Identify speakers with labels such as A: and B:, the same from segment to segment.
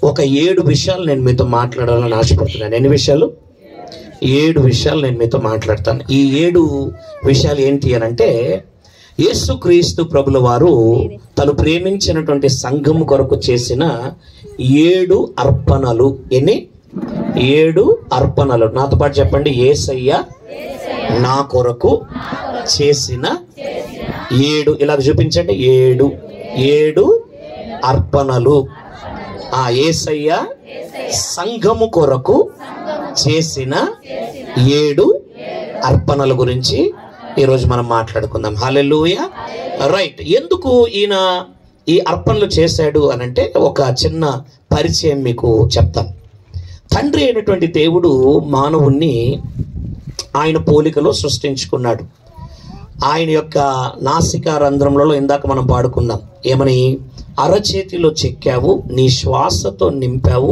A: ఒక 7 విషయాలు నేను మీతో మాట్లాడాలని ఆశపడుతున్నాను. ఎన్ని విషయాలు? 7 విషయాలు నేను మీతో మాట్లాడతాను. ఈ 7 విషయాలు ఏంటి అని అంటే, యేసుక్రీస్తు ప్రభుల వారు తను ప్రేమించినటువంటి సంఘం కొరకు చేసిన 7 అర్పణలు. ఎన్ని? 7 అర్పణలు. నాతో పాటు చెప్పండి. యేసయ్య నా కొరకు చేసిన 7. ఇలాగ చూపించండి. 7 అర్పణలు. యేసయ్య సంఘము కొరకు చేసిన 7 అర్పణల గురించి ఈరోజు మనం మాట్లాడుకుందాం. హల్లెలూయా. రైట్. ఎందుకు ఈయన ఈ అర్పణలు చేశాడు అనంటే ఒక చిన్న పరిచయం మీకు చెప్తాను. తండ్రి అయినటువంటి దేవుడు మానవుణ్ణి ఆయన పోలికలో సృష్టించుకున్నాడు. ఆయన యొక్క నాసికా రంధ్రములలో ఇందాక మనం పాడుకున్నాం. ఏమని? అరచేతిలో చెక్కావు, నీ శ్వాసతో నింపావు,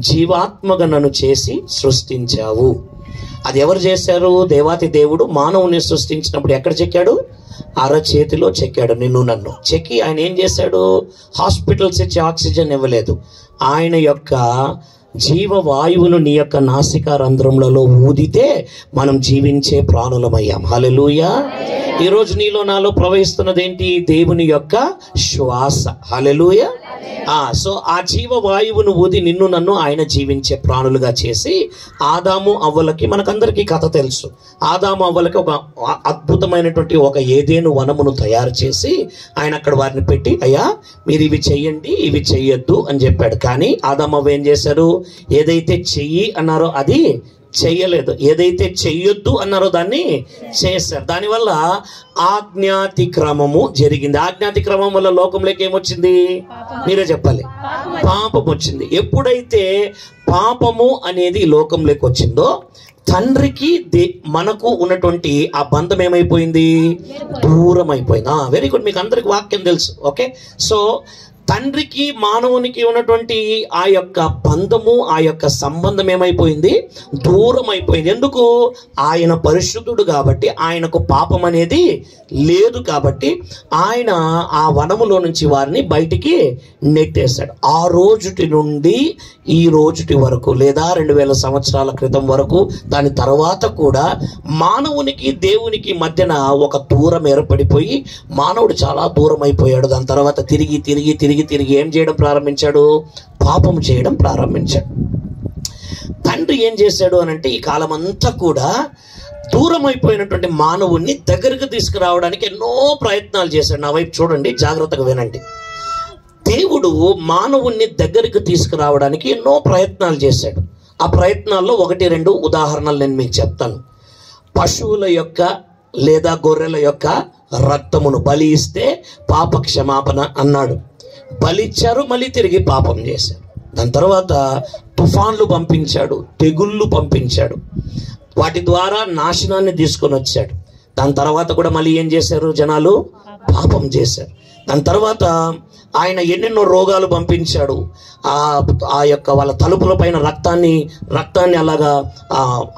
A: జీవాత్మగా నన్ను చేసి సృష్టించావు. అది ఎవరు చేశారు? దేవాతి దేవుడు మానవుని సృష్టించినప్పుడు ఎక్కడ చెక్కాడు? అరచేతిలో చెక్కాడు. నిన్ను నన్ను చెక్కి ఆయన ఏం చేశాడు? హాస్పిటల్స్ ఇచ్చి ఆక్సిజన్ ఇవ్వలేదు. ఆయన యొక్క జీవవాయువును నీ యొక్క నాసికా రంధ్రములలో ఊదితే మనం జీవించే ప్రాణులమయ్యాం. హల్లెలూయా. ఈరోజు నీలో నాలో ప్రవహిస్తున్నది ఏంటి? దేవుని యొక్క శ్వాస. హల్లెలూయా. సో ఆ జీవవాయువును ఊది నిన్ను నన్ను ఆయన జీవించే ప్రాణులుగా చేసి ఆదాము అవ్వలకి, మనకందరికీ కథ తెలుసు, ఆదాము అవ్వలకి ఒక అద్భుతమైనటువంటి ఒక ఏదేను వనమును తయారు చేసి ఆయన అక్కడ వారిని పెట్టి, అయ్యా మీరు ఇవి చెయ్యండి, ఇవి చెయ్యొద్దు అని చెప్పాడు. కానీ ఆదాము అవ్వ ఏం చేశారు? ఏదైతే చెయ్యి అన్నారో అది చెయ్యలేదు, ఏదైతే చెయ్యొద్దు అన్నారో దాన్ని చేశారు. దానివల్ల ఆజ్ఞాతిక్రమము జరిగింది. ఆజ్ఞాతిక్రమం వల్ల లోకంలోకి ఏమొచ్చింది? మీరే చెప్పాలి. పాపం వచ్చింది. ఎప్పుడైతే పాపము అనేది లోకంలోకి వచ్చిందో తండ్రికి మనకు ఉన్నటువంటి ఆ బంధం ఏమైపోయింది? దూరం అయిపోయింది. Very good. మీకు అందరికి వాక్యం తెలుసు. ఓకే. సో తండ్రికి మానవునికి ఉన్నటువంటి ఆ యొక్క బంధము, ఆ యొక్క సంబంధం ఏమైపోయింది? దూరం అయిపోయింది. ఎందుకు? ఆయన పరిశుద్ధుడు కాబట్టి, ఆయనకు పాపం అనేది లేదు కాబట్టి ఆయన ఆ వనములో నుంచి వారిని బయటికి నెట్టేశాడు. ఆ రోజుటి నుండి ఈ రోజుటి వరకు, లేదా 2000 సంవత్సరాల క్రితం వరకు, దాని తర్వాత కూడా మానవునికి దేవునికి మధ్యన ఒక దూరం ఏర్పడిపోయి మానవుడు చాలా దూరం అయిపోయాడు. దాని తర్వాత తిరిగి తిరిగి తిరిగి తిరిగి ఏం చేయడం ప్రారంభించాడు? పాపం చేయడం ప్రారంభించాడు. తండ్రి ఏం చేశాడు అనంటే ఈ కాలం అంతా కూడా దూరం అయిపోయినటువంటి మానవుణ్ణి దగ్గరకు తీసుకురావడానికి ఎన్నో ప్రయత్నాలు చేశాడు. నా వైపు చూడండి, జాగ్రత్తగా వినండి. దేవుడు మానవుణ్ణి దగ్గరికి తీసుకురావడానికి ఎన్నో ప్రయత్నాలు చేశాడు. ఆ ప్రయత్నాల్లో 1-2 ఉదాహరణలు నేను మీకు చెప్తాను. పశువుల యొక్క లేదా గొర్రెల యొక్క రక్తమును బలి ఇస్తే పాప క్షమాపణ అన్నాడు. బలిచ్చారు, మళ్ళీ తిరిగి పాపం చేశారు. దాని తర్వాత తుఫాన్లు పంపించాడు, తెగుళ్ళు పంపించాడు, వాటి ద్వారా నాశనాన్ని తీసుకొని వచ్చాడు. దాని తర్వాత కూడా మళ్ళీ ఏం చేశారు? జనాలు పాపం చేశారు. దాని తర్వాత ఆయన ఎన్నెన్నో రోగాలు పంపించాడు. ఆ యొక్క వాళ్ళ తలుపుల పైన రక్తాన్ని అలాగా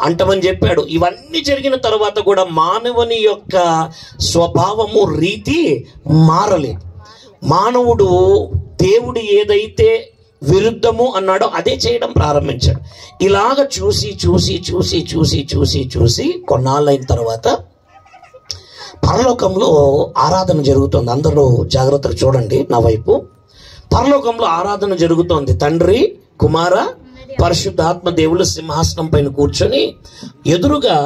A: అంటమని చెప్పాడు. ఇవన్నీ జరిగిన తర్వాత కూడా మానవుని యొక్క స్వభావము, రీతి మారలేదు. మానవుడు దేవుడు ఏదైతే విరుద్ధము అన్నాడో అదే చేయడం ప్రారంభించాడు. ఇలాగ చూసి చూసి చూసి చూసి చూసి చూసి కొన్నాళ్ళైన తర్వాత పరలోకంలో ఆరాధన జరుగుతుంది. అందరూ జాగ్రత్తగా చూడండి నా వైపు. పరలోకంలో ఆరాధన జరుగుతోంది. తండ్రి, కుమార, పరిశుద్ధాత్మ దేవుళ్ళు సింహాసనం పైన కూర్చొని ఎదురుగా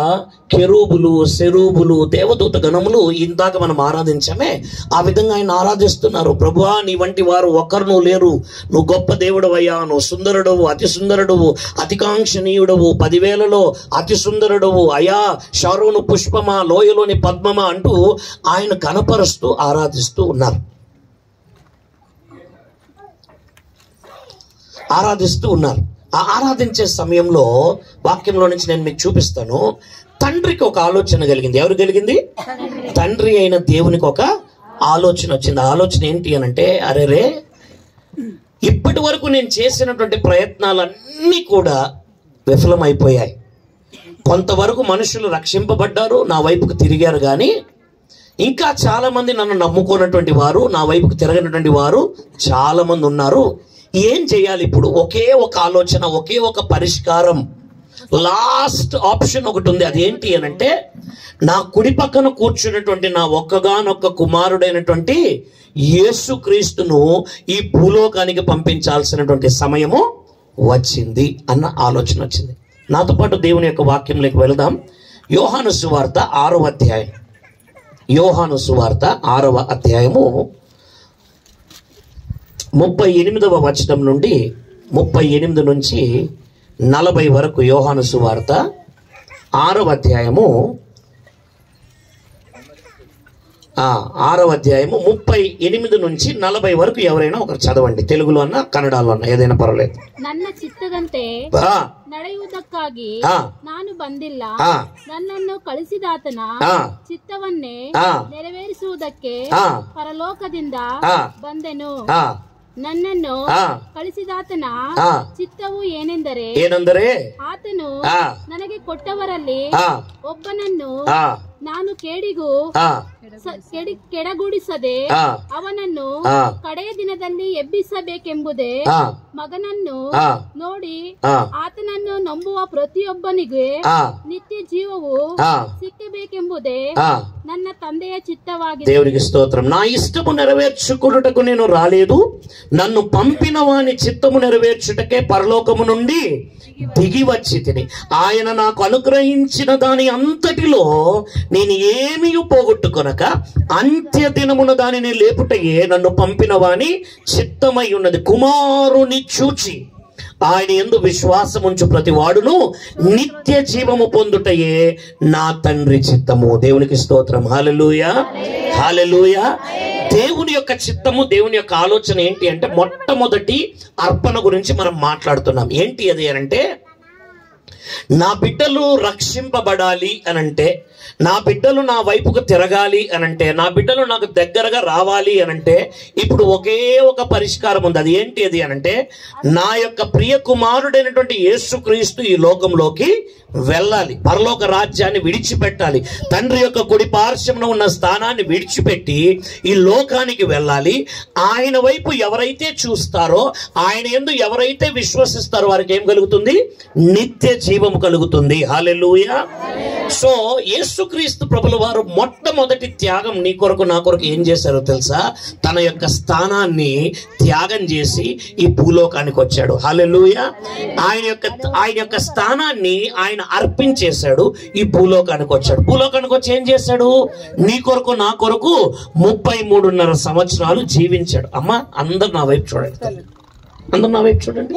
A: కెరూబులు, సెరూబులు, దేవదూత గణములు ఇందాక మనం ఆరాధించామే ఆ విధంగా ఆయన ఆరాధిస్తున్నారు. ప్రభువా, నీ వంటి వారు ఒక్కరు లేరు, నువ్వు గొప్ప దేవుడవయ్యా, నువ్వు సుందరుడవు, అతి సుందరుడవు, అతికాంక్షణీయుడవు, 10,000లో అతి సుందరుడవు అయా, షారోను పుష్పమా, లోయలోని పద్మమా అంటూ ఆయన కనపరుస్తూ ఆరాధిస్తూ ఉన్నారు. ఆ ఆరాధించే సమయంలో వాక్యంలో నుంచి నేను మీకు చూపిస్తాను. తండ్రికి ఒక ఆలోచన కలిగింది. ఎవరు కలిగింది? తండ్రి అయిన దేవునికి ఒక ఆలోచన వచ్చింది. ఆ ఆలోచన ఏంటి అనంటే, అరే ఇప్పటి వరకు నేను చేసినటువంటి ప్రయత్నాలన్నీ కూడా విఫలమైపోయాయి. కొంతవరకు మనుషులు రక్షింపబడ్డారు, నా వైపుకు తిరిగారు. కానీ ఇంకా చాలా మంది నన్ను నమ్ముకున్నటువంటి వారు, నా వైపుకు తిరగనటువంటి వారు చాలా మంది ఉన్నారు. ఏం చేయాలి ఇప్పుడు? ఒకే ఒక ఆలోచన, ఒకే ఒక పరిష్కారం, లాస్ట్ ఆప్షన్ ఒకటి ఉంది. అదేంటి అని అంటే, నా కుడి పక్కన కూర్చున్నటువంటి నా ఒక్కగానొక్క కుమారుడైనటువంటి యేసుక్రీస్తును ఈ భూలోకానికి పంపించాల్సినటువంటి సమయము వచ్చింది అన్న ఆలోచన వచ్చింది. నాతో పాటు దేవుని యొక్క వాక్యంలోకి వెళదాం. యోహాను సువార్త 6వ అధ్యాయం. యోహాను సువార్త 6వ అధ్యాయము 38వ వచనం నుండి 38 నుంచి 40 వరకు. యోహాను సువార్త 6వ అధ్యాయము 38 నుంచి 40 వరకు. ఎవరైనా ఒకరు చదవండి, తెలుగులో అన్నా కన్నడలో అన్నా ఏదైనా పర్వాలేదు.
B: ನನ್ನ ಚಿತ್ತದಂತೆ ನಡೆಯುವುದಕ್ಕಾಗಿ ನಾನು ಬಂದಿಲ್ಲ, ನನ್ನನ್ನು ಕಳಿಸಿದಾತನ ಚಿತ್ತವನ್ನೇ ನೆರವೇರಿಸುವುದಕ್ಕೆ ಪರಲೋಕದಿಂದ ಬಂದೆನು. ನನ್ನನ್ನು ಕಳಿಸಿದಾತನ ಚಿತ್ತವು ಏನೆಂದರೆ ಆತನು ನನಗೆ ಕೊಟ್ಟವರಲ್ಲಿ ಒಬ್ಬನನ್ನು ನಾನು ಕೆಡಗೂಡಿಸದೆ ಅವನನ್ನು ಕಡೆಯ ದಿನದಲ್ಲಿ ಎಬ್ಬಿಸಬೇಕೆಂಬುದೇ, ಮಗನನ್ನು ನೋಡಿ ಆತನನ್ನು ನಂಬುವ ಪ್ರತಿಯೊಬ್ಬನಿಗೆ ನಿತ್ಯ ಜೀವವು ಸಿಕ್ಕಬೇಕೆಂಬುದೇ ನನ್ನ ತಂದೆಯ ಚಿತ್ತವಾಗಿದೆ.
A: దేవునికి స్తోత్రం. నా ఇష్టము నెరవేర్చుకొనుటకు నేను రాలేదు, నన్ను పంపిన వాని చిత్తము నెరవేర్చుటకే పరలోకము నుండి దిగి వచ్చి తిని. ఆయన నాకు అనుగ్రహించిన దాని అంతటిలో నేను ఏమీ పోగొట్టుకొనక అంత్య దినమున దానిని లేపుటయే నన్ను పంపిన వాని చిత్తమై ఉన్నది. కుమారుని చూచి ఆయన యందు విశ్వాసముంచు ప్రతి వాడును నిత్య జీవము పొందుటయే నా తండ్రి చిత్తము. దేవునికి స్తోత్రం. హల్లెలూయా, హల్లెలూయా. దేవుని యొక్క చిత్తము, దేవుని యొక్క ఆలోచన ఏంటి అంటే, మొట్టమొదటి అర్పణ గురించి మనం మాట్లాడుతున్నాం. ఏంటి అది అంటే, నా బిడ్డలు రక్షింపబడాలి అనంటే, నా బిడ్డలు నా వైపుకు తిరగాలి అనంటే, నా బిడ్డలు నాకు దగ్గరగా రావాలి అనంటే ఇప్పుడు ఒకే ఒక పరిష్కారం ఉంది. అది ఏంటి అది అనంటే, నా యొక్క ప్రియ కుమారుడైనటువంటి యేసుక్రీస్తు ఈ లోకంలోకి వెళ్ళాలి, పరలోక రాజ్యాన్ని విడిచిపెట్టాలి, తండ్రి యొక్క కుడి పార్శ్వంలో ఉన్న స్థానాన్ని విడిచిపెట్టి ఈ లోకానికి వెళ్ళాలి. ఆయన వైపు ఎవరైతే చూస్తారో, ఆయన యందు ఎవరైతే విశ్వసిస్తారో వారికి ఏం కలుగుతుంది? నిత్య జీవము కలుగుతుంది. హల్లెలూయా. సో యేసుక్రీస్తు ప్రభుల వారు మొట్టమొదటి త్యాగం నీ కొరకు నా కొరకు ఏం చేశారో తెలుసా? తన యొక్క స్థానాన్ని త్యాగం చేసి ఈ భూలోకానికి వచ్చాడు. హల్లెలూయా. ఆయన యొక్క స్థానాన్ని ఆయన అర్పించేశాడు, ఈ భూలోకానికి వచ్చాడు. భూలోకానికి వచ్చి ఏం చేశాడు? నీ కొరకు నా కొరకు 33.5 సంవత్సరాలు జీవించాడు. అమ్మ, అందరు నా వైపు చూడండి, అందరు నా వైపు చూడండి.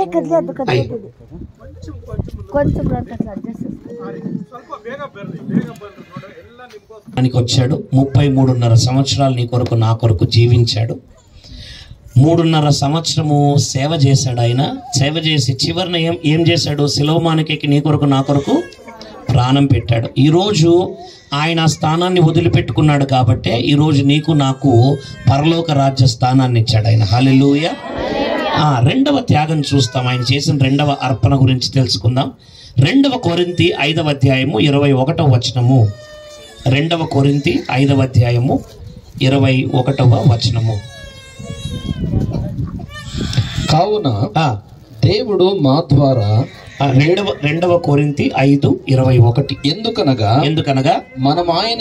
A: వచ్చాడు 33.5 సంవత్సరాలు నీ కొరకు నా కొరకు జీవించాడు. 3.5 సంవత్సరము సేవ చేశాడు. ఆయన సేవ చేసి చివరిన ఏం చేశాడు? శిలోమానికి ఎక్కి నీ కొరకు నా కొరకు ప్రాణం పెట్టాడు. ఈరోజు ఆయన స్థానాన్ని వదిలిపెట్టుకున్నాడు కాబట్టే ఈరోజు నీకు నాకు పరలోక రాజ్య స్థానాన్ని ఇచ్చాడు ఆయన. హల్లెలూయా. రెండవ త్యాగం చూస్తాం, ఆయన చేసిన రెండవ అర్పణ గురించి తెలుసుకుందాం. 2 కొరింథీ 5వ అధ్యాయము 21వ వచనము. 2 కొరింథీ 5వ అధ్యాయము 21వ వచనము.
C: కావున దేవుడు మా ద్వారా
A: 2 కొరింథీ 5:21 ఎందుకనగా మనము ఆయన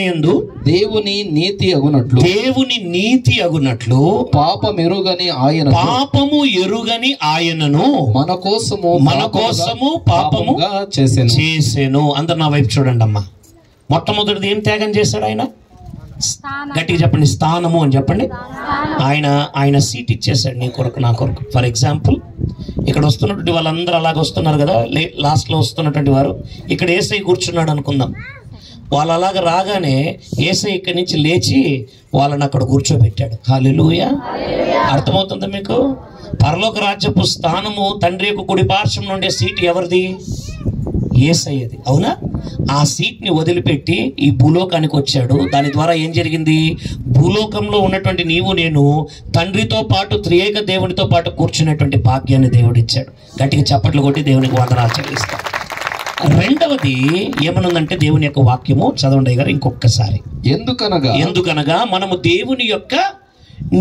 A: యందు దేవుని నీతి అగునట్లు పాపము ఎరుగని ఆయనను మన కోసము పాపముగా చేసెను. అందరు నా వైపు చూడండి అమ్మా. మొట్టమొదటిది ఏం త్యాగం చేశాడు ఆయన? గట్టిగా చెప్పండి, స్థానము అని చెప్పండి. ఆయన సీట్ ఇచ్చేసాడు నీ కొరకు నా కొరకు. ఫర్ ఎగ్జాంపుల్, ఇక్కడ వస్తున్నటువంటి వాళ్ళందరూ అలాగ వస్తున్నారు కదా, లాస్ట్లో వస్తున్నటువంటి వారు ఇక్కడ యేసయ్య కూర్చున్నాడు అనుకుందాం. వాళ్ళు అలాగ రాగానే యేసయ్య ఇక్కడి నుంచి లేచి వాళ్ళని అక్కడ కూర్చోబెట్టాడు. హల్లెలూయా. అర్థమవుతుందా మీకు? పరలోక రాజ్యపు స్థానము, తండ్రి యొక్క కుడి పార్శ్వం నుండే సీట్ ఎవరిది? యేసయ్యది. అవునా? ఆ సీట్ని వదిలిపెట్టి ఈ భూలోకానికి వచ్చాడు. దాని ద్వారా ఏం జరిగింది? భూలోకంలో ఉన్నటువంటి నీవు నేను తండ్రితో పాటు త్రియేక దేవునితో పాటు కూర్చునేటువంటి భాగ్యాన్ని దేవుడిచ్చాడు. గట్టిగా చప్పట్లు కొట్టి దేవునికి వందనాలు చెల్లిస్తాం. రెండవది ఏమనుందంటే, దేవుని యొక్క వాక్యము చదవండి గారు ఇంకొకసారి.
C: ఎందుకనగా
A: మనము దేవుని యొక్క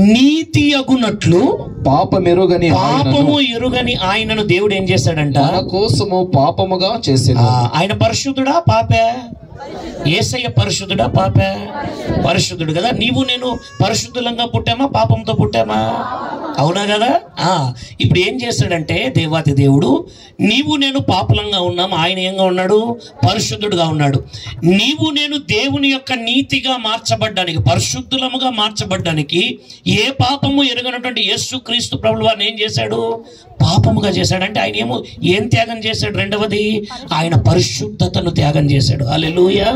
A: నీతి అగునట్లు
C: పాపము
A: ఎరుగని ఆయనను దేవుడు ఏం చేశాడంట?
C: మన కోసము పాపముగా చేసాడు.
A: ఆయన పరిశుద్ధుడా పాపే? యేసయ్య పరిశుద్ధుడా పాపే? పరిశుద్ధుడు కదా. నీవు నేను పరిశుద్ధులంగా పుట్టామా పాపంతో పుట్టామా? అవునా కదా. ఇప్పుడు ఏం చేశాడంటే దేవాతి దేవుడు, నీవు నేను పాపులంగా ఉన్నాం, ఆయన ఏంగా ఉన్నాడు? పరిశుద్ధుడుగా ఉన్నాడు. నీవు నేను దేవుని యొక్క నీతిగా మార్చబడ్డానికి, పరిశుద్ధులముగా మార్చబడ్డానికి ఏ పాపము ఎరుగనటువంటి యేసు క్రీస్తు ప్రభువు వారిని ఏం చేశాడు? పాపముగా చేశాడంటే ఆయన ఏం త్యాగం చేశాడు? రెండవది ఆయన పరిశుద్ధతను త్యాగం చేశాడు. హల్లెలూయా,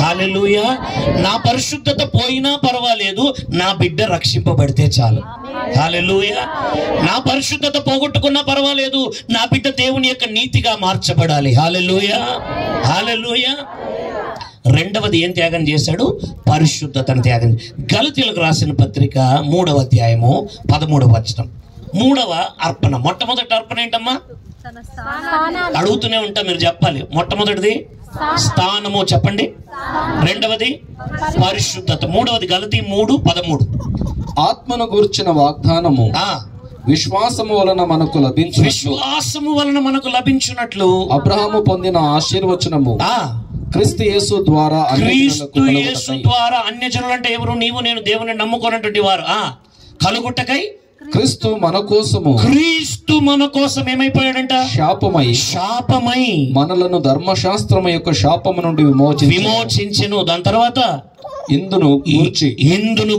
A: హల్లెలూయా. నా పరిశుద్ధత పోయినా పర్వాలేదు, నా బిడ్డ రక్షింపబడితే చాలు. హల్లెలూయా. నా పరిశుద్ధత పోగొట్టుకున్నా పర్వాలేదు, నా బిడ్డ దేవుని యొక్క నీతిగా మార్చబడాలి. హల్లెలూయా, హల్లెలూయా. రెండవది ఏం త్యాగం చేశాడు? పరిశుద్ధతను త్యాగం. గలతీయులకు రాసిన పత్రిక 3వ అధ్యాయము 13వ వచనం. 3వ అర్పణ. మొట్టమొదటి అర్పణ ఏంటమ్మా? అడుగుతూనే ఉంటా, మీరు చెప్పాలి. మొట్టమొదటిది స్థానము, చెప్పండి. రెండవది పరిశుద్ధత. 3వది గలతీ 3:13.
C: ఆత్మను గూర్చిన వాగ్దానము విశ్వాసము వలన మనకు లభించునట్లు అబ్రహాము పొందిన ఆశీర్వచనము క్రీస్తు యేసు ద్వారా
A: అన్యజనులు అంటే ఎవరు? నీవు నేను దేవుని నమ్ముకున్నటువంటి వారు కలుగుటకై
C: క్రీస్తు మన కోసం ఏమైపోయాడంట? శాపమై మనలను ధర్మశాస్త్రము యొక్క శాపము నుండి విమోచించెను. దాని తర్వాత ఇందును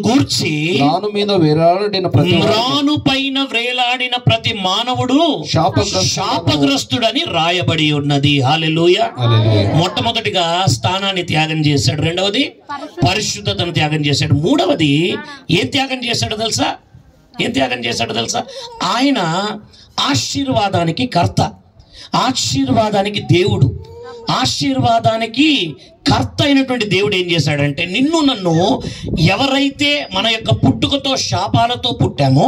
C: గూర్చి రాను పైన వేలాడిన ప్రతి మానవుడు శాపగ్రస్తుడని రాయబడి ఉన్నది. హల్లెలూయా. మొట్టమొదటిగా స్థానాన్ని త్యాగం చేశాడు. రెండవది పరిశుద్ధతను త్యాగం చేశాడు. మూడవది ఏం త్యాగం చేశాడో తెలుసా? ఆయన ఆశీర్వాదానికి కర్త, ఆశీర్వాదానికి దేవుడు, ఆశీర్వాదానికి కర్త అయినటువంటి దేవుడు ఏం చేశాడంటే, నిన్ను నన్ను ఎవరైతే మన యొక్క పుట్టుకతో శాపాలతో పుట్టామో,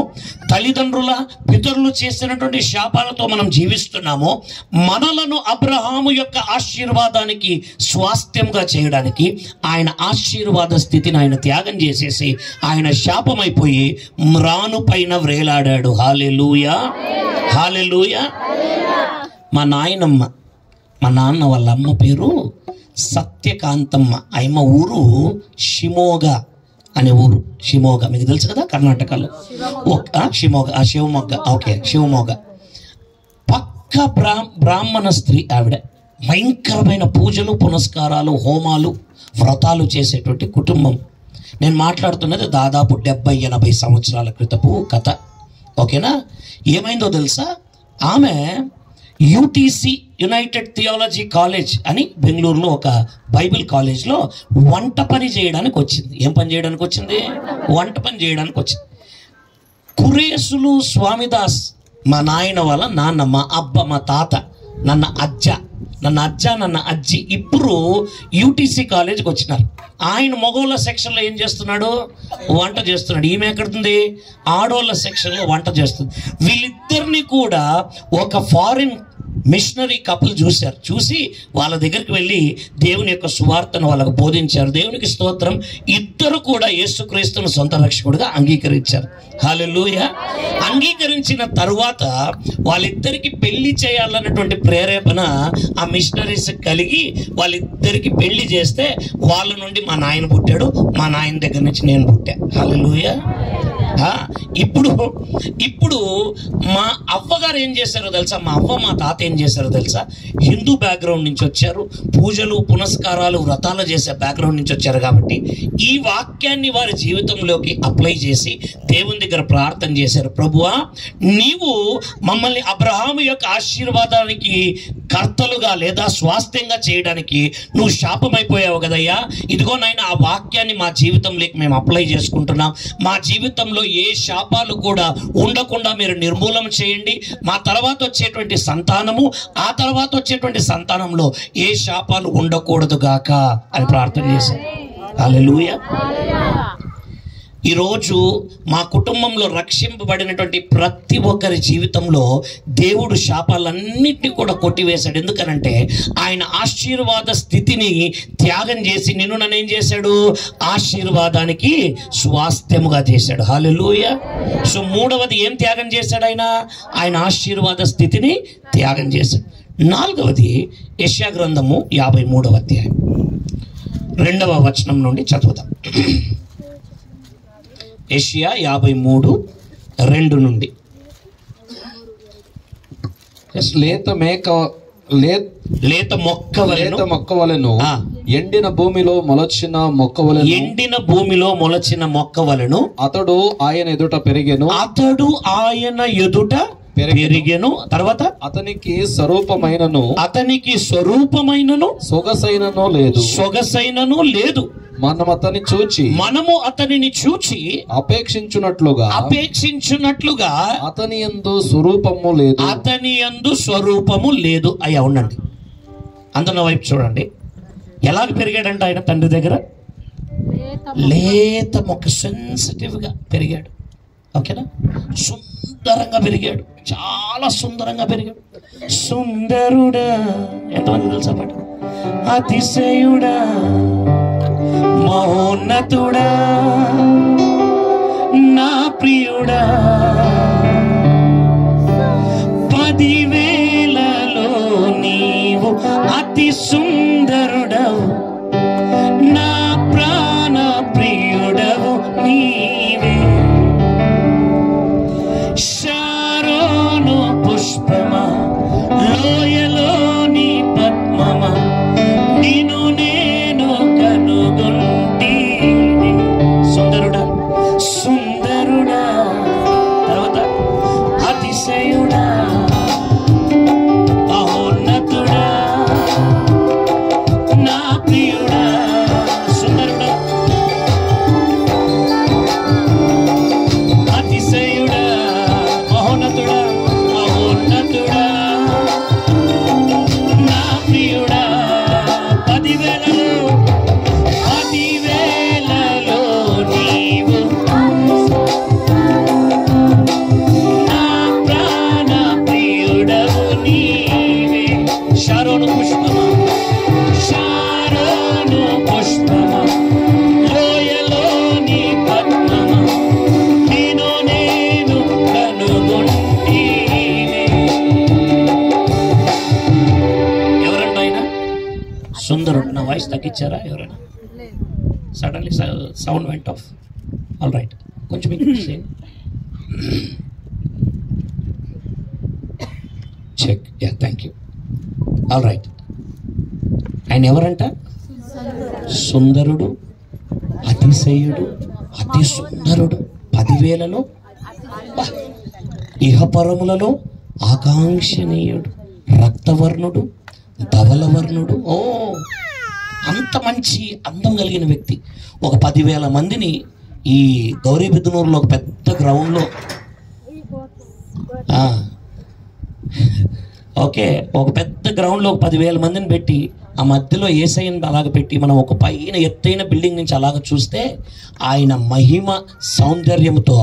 C: తల్లిదండ్రుల పితరులు చేసినటువంటి శాపాలతో మనం జీవిస్తున్నామో, మనలను అబ్రహాము యొక్క ఆశీర్వాదానికి స్వాస్థ్యంగా చేయడానికి ఆయన ఆశీర్వాద స్థితిని ఆయన త్యాగం చేసేసి ఆయన శాపమైపోయి మ్రాను పైన వ్రేలాడాడు. హల్లెలూయా, హల్లెలూయా. మా నాయనమ్మ, మా నాన్న వాళ్ళ అమ్మ పేరు సత్యకాంతమ్మ. ఆయమ్మ ఊరు షిమోగా అనే ఊరు. షిమోగా మీకు తెలుసు కదా, కర్ణాటకలో. శివమొగ్గ. ఓకే, శివమొగ్గ. పక్క బ్రాహ్మణ స్త్రీ ఆవిడ. భయంకరమైన పూజలు, పునస్కారాలు, హోమాలు, వ్రతాలు చేసేటువంటి కుటుంబం. నేను మాట్లాడుతున్నది దాదాపు 70-80 సంవత్సరాల క్రితపు కథ. ఓకేనా. ఏమైందో తెలుసా? ఆమె యూటీసీ యునైటెడ్ థియాలజీ కాలేజ్ అని బెంగళూరులో ఒక బైబిల్ కాలేజ్లో వంట పని చేయడానికి వచ్చింది. ఏం పని చేయడానికి వచ్చింది? వంట పని చేయడానికి వచ్చింది. కురేసులు స్వామిదాస్ మా నాయన వాళ్ళ నాన్న, మా అబ్బ, మా తాత, నన్న అజ్జ, నన్న అజ్జి ఇద్దరు యూటీసీ కాలేజ్కి వచ్చినారు. ఆయన మగవాళ్ళ సెక్షన్లో ఏం చేస్తున్నాడు? వంట చేస్తున్నాడు. ఈమె ఎక్కడుంది? ఆడవాళ్ళ సెక్షన్లో వంట చేస్తుంది. వీళ్ళిద్దరిని కూడా ఒక ఫారిన్ మిషనరీ కపుల్ చూశారు. చూసి వాళ్ళ దగ్గరికి వెళ్ళి దేవుని యొక్క సువార్తను వాళ్ళకు బోధించారు. దేవునికి స్తోత్రం. ఇద్దరు కూడా యేసుక్రీస్తును సొంత రక్షకుడిగా అంగీకరించారు. హల్లెలూయా. అంగీకరించిన తరువాత వాళ్ళిద్దరికి పెళ్లి చేయాలన్నటువంటి ప్రేరేపణ ఆ మిషనరీస్ కలిగి వాళ్ళిద్దరికి పెళ్లి చేస్తే వాళ్ళ నుండి మా నాయన పుట్టాడు, మా నాయన దగ్గర నుంచి నేను పుట్టా. హల్లెలూయా. ఇప్పుడు మా అవ్వగారు ఏం చేశారో తెలుసా? మా అవ్వ, మా తాత ఏం చేశారో తెలుసా? హిందూ బ్యాక్గ్రౌండ్ నుంచి వచ్చారు. పూజలు, పునస్కారాలు, వ్రతాలు చేసే బ్యాక్గ్రౌండ్ నుంచి వచ్చారు. కాబట్టి ఈ వాక్యాన్ని వారి జీవితంలోకి అప్లై చేసి దేవుని దగ్గర ప్రార్థన చేశారు. ప్రభువా, నీవు మమ్మల్ని అబ్రహాము యొక్క ఆశీర్వాదానికి కర్తలుగా లేదా స్వాస్థ్యంగా చేయడానికి నువ్వు శాపమైపోయావు కదయ్యా. ఇదిగో నాయన, ఆ వాక్యాన్ని మా జీవితంలోకి మేము అప్లై చేసుకుంటున్నాం. మా జీవితంలో ఏ శాపాలు కూడా ఉండకుండా మీరు నిర్మూలన చేయండి. మా తర్వాత వచ్చేటువంటి సంతానము, ఆ తర్వాత వచ్చేటువంటి సంతానంలో ఏ శాపాలు ఉండకూడదు గాక అని ప్రార్థన చేశారు. హల్లెలూయా. ఈరోజు మా కుటుంబంలో రక్షింపబడినటువంటి ప్రతి ఒక్కరి జీవితంలో దేవుడు శాపాలన్నింటినీ కూడా కొట్టివేశాడు. ఎందుకనంటే ఆయన ఆశీర్వాద స్థితిని త్యాగం చేసి నిన్ను నన్ను ఏం చేశాడు? ఆశీర్వాదానికి స్వాస్థ్యముగా చేశాడు. హల్లెలూయా. సో మూడవది ఏం త్యాగం చేశాడు? ఆయన ఆశీర్వాద స్థితిని త్యాగం చేశాడు. నాలుగవది యెషయా గ్రంథము 53వ అధ్యాయం 2వ వచనం నుండి చదువుతాం. యెషయా 53:2 నుండి. లేత మొక్క వలెను
D: ఎండిన భూమిలో మొలచిన మొక్క వలెను అతడు ఆయన ఎదుట పెరిగెను.
C: తర్వాత
D: అతనికి స్వరూపమైనను సొగసైనను లేదు. మనము అతనిని చూచి అపేక్షించున్నట్లుగా అతని యందు స్వరూపము లేదు.
C: అయ్యా ఉండండి, అందులో వైపు చూడండి. ఎలాగ పెరిగాడంట ఆయన తండ్రి దగ్గర? లేత మొక్క, సెన్సిటివ్ గా పెరిగాడు. ఓకేనా? సుందరంగా పెరిగాడు, చాలా సుందరంగా పెరిగాడు. సుందరుడా, ఎంతమంది తెలుసా పాట? అతిశయుడా, మహోన్నతుడా, నా ప్రియుడా, 10,000లో నీవు అతి సుందరుడవు, నా ప్రాణ ప్రియుడవు నీవే. శారోను పుష్పమా, లోయలోని పద్మమా, నిన్ను నేను కనుగొంటి. సుందరుడా, సుందరుడా, తర్వాత అతిశయుడా, మహోన్నతుడా, నా ప్రియుడా. సుందరుడా, అతిశయుడా, మహోన్నతుడా, మహోన్నతుడా, నా ప్రియుడా. 10,000లో నీవు నా ప్రాణ ప్రియుడవు నీవే. శారోను పుష్పమా, శారోను పుష్పమా, లోయలోని పద్మమా, నిన్ను నేను కనుగొంటినే. ఎవరంట ఆయన? సుందరుడు. నా వాయిస్ తగ్గించారా ఎవరైనా? Suddenly sound went off. All right, కొంచెం check. Yeah, thank you. All right. ఆయన ఎవరంట? సుందరుడు, అతిశయుడు, అతి సుందరుడు, 10,000లో, ఇహపరములలో ఆకాంక్షణీయుడు, రక్తవర్ణుడు, ధవలవర్ణుడు. ఓ, అంత మంచి అందం కలిగిన వ్యక్తి. ఒక 10,000 మందిని ఈ గౌరీబిదనూరులో ఒక పెద్ద గ్రౌండ్లో, ఓకే, ఒక పెద్ద గ్రౌండ్లో ఒక 10,000 మందిని పెట్టి ఆ మధ్యలో యేసయ్యని అలాగ పెట్టి మనం ఒక పైన ఎత్తైన బిల్డింగ్ నుంచి అలాగ చూస్తే ఆయన మహిమ సౌందర్యంతో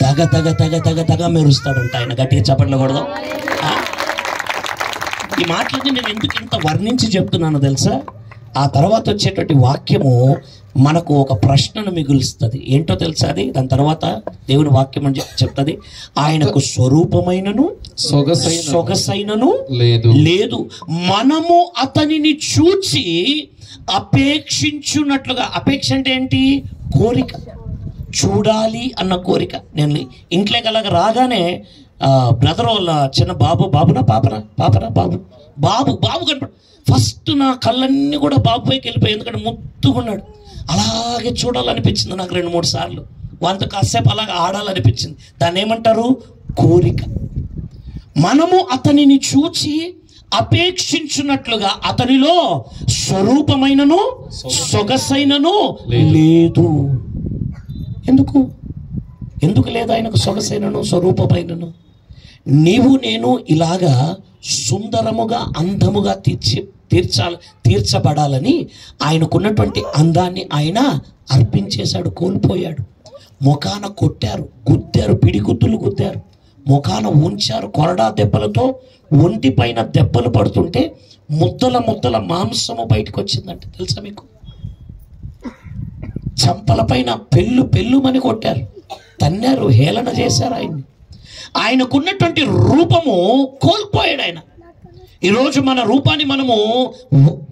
C: తగ తగ తగ తగ తగ మెరుస్తాడంట. ఆయన గట్టిగా చప్పట్లు కొడదాం. ఈ మాటలన్నీ నేను ఎందుకు ఇంత వర్ణించి చెప్తున్నాను తెలుసా? ఆ తర్వాత వచ్చేటువంటి వాక్యము మనకు ఒక ప్రశ్నను మిగులుస్తుంది. ఏంటో తెలుసా అది? దాని తర్వాత దేవుని వాక్యం అని చెప్తుంది, ఆయనకు స్వరూపమైనను సొగసైనను లేదు, మనము అతనిని చూచి అపేక్షించున్నట్లుగా. అపేక్ష అంటే ఏంటి? కోరిక, చూడాలి అన్న కోరిక. నేను ఇంట్లోకి అలాగ రాగానే బ్రదర్ వాళ్ళ చిన్న బాబు కనపడు. ఫస్ట్ నా కళ్ళన్నీ కూడా బాబు పైకి వెళ్ళిపోయి, ఎందుకంటే ముద్దుకున్నాడు. అలాగే చూడాలనిపించింది నాకు 2-3 సార్లు. వాళ్ళతో కాసేపు అలాగే ఆడాలనిపించింది. దాన్ని ఏమంటారు? కోరిక. మనము అతనిని చూచి అపేక్షించున్నట్లుగా అతనిలో స్వరూపమైనను సొగసైనను లేదు. ఎందుకు లేదు ఆయనకు సొగసైనను స్వరూపమైనను? నీవు నేను ఇలాగా సుందరముగా అందముగా తీర్చబడాలని ఆయనకున్నటువంటి అందాన్ని ఆయన అర్పించేశాడు, కోల్పోయాడు. ముఖాన కొట్టారు, గుద్దారు, పిడిగుద్దులు గుద్దారు, ముఖాన ఉంచారు కొరడా దెబ్బలతో. ఒంటి పైన దెబ్బలు పడుతుంటే ముద్దల ముద్దల మాంసము బయటకు వచ్చిందంటే తెలుసా మీకు? చంపల పైన పెళ్ళు పెళ్ళుమని కొట్టారు, తన్నారు, హేళన చేశారు ఆయన్ని. ఆయనకున్నటువంటి రూపము కోల్పోయాడు ఆయన. ఈరోజు మన రూపాన్ని మనము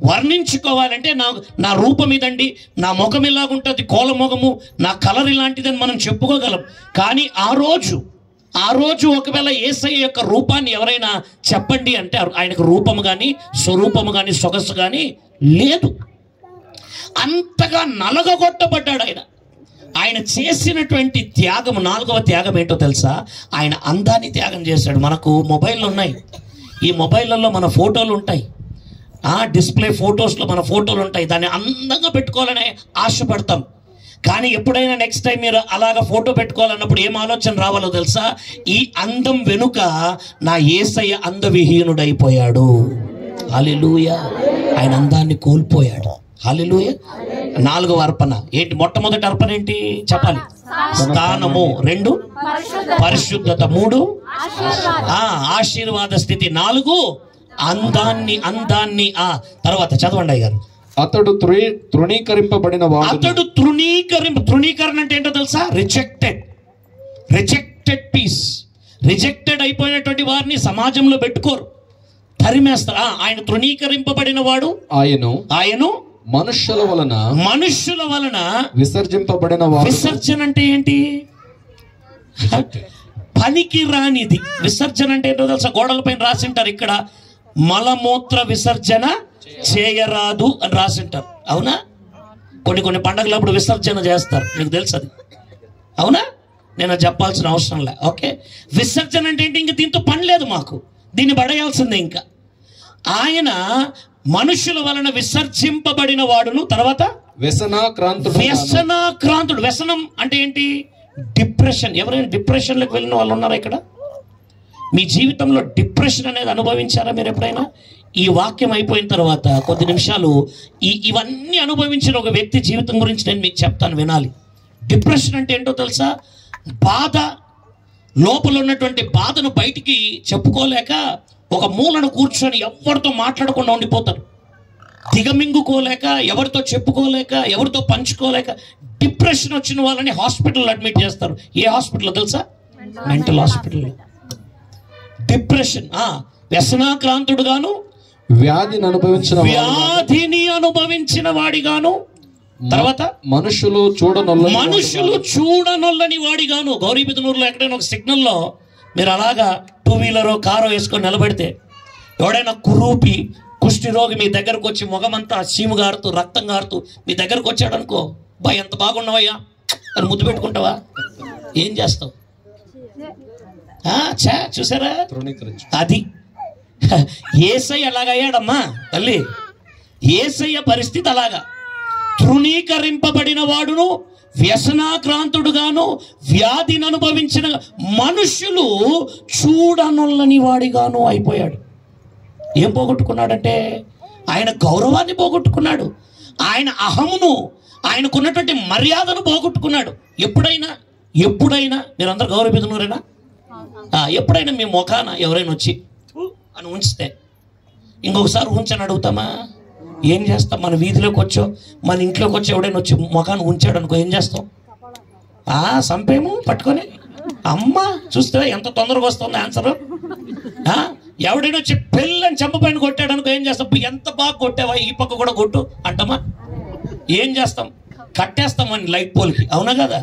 C: వర్ణించుకోవాలంటే నా రూపం ఇదండి, నా ముఖం ఇలాగుంటుంది, కోల ముఖము, నా కలర్ ఇలాంటిదని మనం చెప్పుకోగలం. కానీ ఆ రోజు ఒకవేళ యేసయ్య యొక్క రూపాన్ని ఎవరైనా చెప్పండి అంటే ఆయనకు రూపము కానీ స్వరూపము కానీ సొగసు కానీ లేదు. అంతగా నలగగొట్టబడ్డాడు ఆయన. ఆయన చేసినటువంటి త్యాగం, 4వ త్యాగం ఏంటో తెలుసా? ఆయన అందాన్ని త్యాగం చేశాడు. మనకు మొబైల్ ఉన్నాయి, ఈ మొబైల్లో మన ఫోటోలు ఉంటాయి, డిస్ప్లే ఫొటోస్లో మన ఫోటోలు ఉంటాయి. దాన్ని అందంగా పెట్టుకోవాలనే ఆశపడతాం. కానీ ఎప్పుడైనా నెక్స్ట్ టైం మీరు అలాగ ఫోటో పెట్టుకోవాలన్నప్పుడు ఏం ఆలోచన రావాలో తెలుసా? ఈ అందం వెనుక నా యేసయ్య అందవిహీనుడైపోయాడు. హల్లెలూయా. ఆయన అందాన్ని కోల్పోయాడు. హల్లెలూయా. 4వ అర్పణ ఏంటి? మొట్టమొదటి అర్పణ ఏంటి చెప్పాలి? స్థానము. 2 పరిశుద్ధత. 3 ఆశీర్వాద స్థితి. 4 అందాన్ని. తర్వాత చదవండి అయ్యారు.
D: అతడు తృణీకరింపబడిన వాడు. అతడు
C: తృణీకరణ అంటే ఏంటో తెలుసా? Rejected piece. రిజెక్టెడ్ అయిపోయినటువంటి వారిని సమాజంలో పెట్టుకోరు, తరిమేస్తారు. ఆయన తృణీకరింపబడిన వాడు. ఆయన
D: మనుష్యుల వలన విసర్జింపబడిన వాడు.
C: విసర్జన అంటే ఏంటి? పనికి రానిది. విసర్జన అంటే ఏంటో తెలుసా? గోడలపైన రాసింటారు, ఇక్కడ మలమూత్ర విసర్జన చేయరాదు అని రాసింటారు. అవునా? కొన్ని పండగలప్పుడు విసర్జన చేస్తారు, మీకు తెలుసు అది. అవునా? నేను చెప్పాల్సిన అవసరం లే. ఓకే, విసర్జన అంటే ఏంటి? ఇంక దీంతో పని లేదు మాకు, దీన్ని పడేయాల్సిందే. ఇంకా ఆయన మనుషుల వలన విసర్జింపబడిన వాడును. తర్వాత వ్యసనాక్రాంతుడు. వ్యసనం అంటే ఏంటి? డిప్రెషన్. ఎవరైనా డిప్రెషన్లోకి వెళ్ళిన వాళ్ళు ఉన్నారా ఇక్కడ? మీ జీవితంలో డిప్రెషన్ అనేది అనుభవించారా మీరు ఎప్పుడైనా? ఈ వాక్యం అయిపోయిన తర్వాత కొద్ది నిమిషాలు ఇవన్నీ అనుభవించిన ఒక వ్యక్తి జీవితం గురించి నేను మీకు చెప్తాను, వినాలి. డిప్రెషన్ అంటే ఏంటో తెలుసా? బాధ, లోపల ఉన్నటువంటి బాధను బయటికి చెప్పుకోలేక ఒక మూలను కూర్చొని ఎవరితో మాట్లాడకుండా ఉండిపోతారు. దిగమింగుకోలేక, ఎవరితో చెప్పుకోలేక, ఎవరితో పంచుకోలేక డిప్రెషన్ వచ్చిన వాళ్ళని హాస్పిటల్లో అడ్మిట్ చేస్తారు. ఏ హాస్పిటల్లో తెలుసా? మెంటల్ హాస్పిటల్లో. డిప్రెషన్. వ్యసనాక్రాంతుడు గాను,
D: వ్యాధిని
C: అనుభవించిన వాడిగాను, తర్వాత
D: మనుషులు
C: చూడనొల్లని వాడిగాను. గౌరీబిదనూరులో ఎక్కడైనా ఒక సిగ్నల్లో మీరు అలాగా 2 వీలరో కారో వేసుకొని నిలబెడితే ఎవడైనా కురూపి కుష్టి రోగి మీ దగ్గరకు వచ్చి ముఖమంతా చీము గారుతూ రక్తం గారుతూ మీ దగ్గరకు వచ్చాడు అనుకో, బా ఎంత బాగున్నావయ్యా అని ముద్దు పెట్టుకుంటావా? ఏం చేస్తావు? చూసారా? అది యేసయ్య అలాగయ్యాడమ్మా తల్లి. యేసయ్య పరిస్థితి అలాగా. తృణీకరింపబడిన వాడును, వ్యసనాక్రాంతుడుగాను, వ్యాధిని అనుభవించిన మనుషులు చూడనొల్లని వాడిగాను అయిపోయాడు. ఏం పోగొట్టుకున్నాడంటే ఆయన గౌరవాన్ని పోగొట్టుకున్నాడు, ఆయన అహమును, ఆయనకున్నటువంటి మర్యాదను పోగొట్టుకున్నాడు. ఎప్పుడైనా మీరందరూ గౌరవించనురేనా? ఎప్పుడైనా మీ ముఖాన ఎవరైనా వచ్చి అని ఉంచితే ఇంకొకసారి ఉంచని అడుగుతామా? ఏం చేస్తాం? మన వీధిలోకి వచ్చో మన ఇంట్లోకి వచ్చి ఎవడైనా వచ్చి ముఖాన్ని ఉంచాడు అనుకో, ఏం చేస్తాం? సంపేము పట్టుకొని. అమ్మ చూస్తే ఎంత తొందరగా వస్తుంది ఆన్సర్. ఎవడైనా వచ్చి పెళ్ళని చెంపపైన కొట్టాడు అనుకో, ఏం చేస్తాం? ఎంత బాగా కొట్టావా, ఈ పక్క కూడా కొట్టు అంటామా? ఏం చేస్తాం? కట్టేస్తామని లైట్ పోల్కి. అవునా కదా?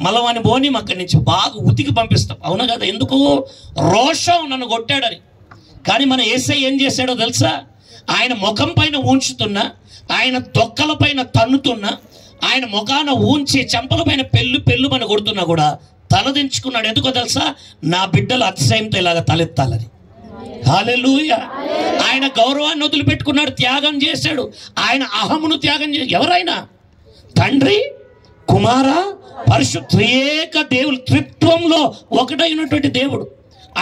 C: మళ్ళీ బోని అక్కడి నుంచి బాగా ఉతికి పంపిస్తాం. అవునా కదా? ఎందుకు? రోషం నన్ను కొట్టాడని. కానీ మన యేసయ్య ఏం చేశాడో తెలుసా? ఆయన ముఖం పైన ఉంచుతున్నా, ఆయన దొక్కల పైన తన్నుతున్నా, ఆయన ముఖాన ఉంచి చెంపల పైన పెళ్ళు మన కొడుతున్నా కూడా తలదించుకున్నాడు. ఎందుకో తెలుసా? నా బిడ్డలు అతిశయంతో ఇలాగా తలెత్తాలని. హల్లెలూయా. ఆయన గౌరవాన్ని వదిలిపెట్టుకున్నాడు, త్యాగం చేశాడు. ఆయన అహమును త్యాగం చేశాడు. ఎవరైనా తండ్రి, కుమార, పరిశుద్ధ ఏక దేవుడు, త్రిత్వంలో ఒకటైనటువంటి దేవుడు.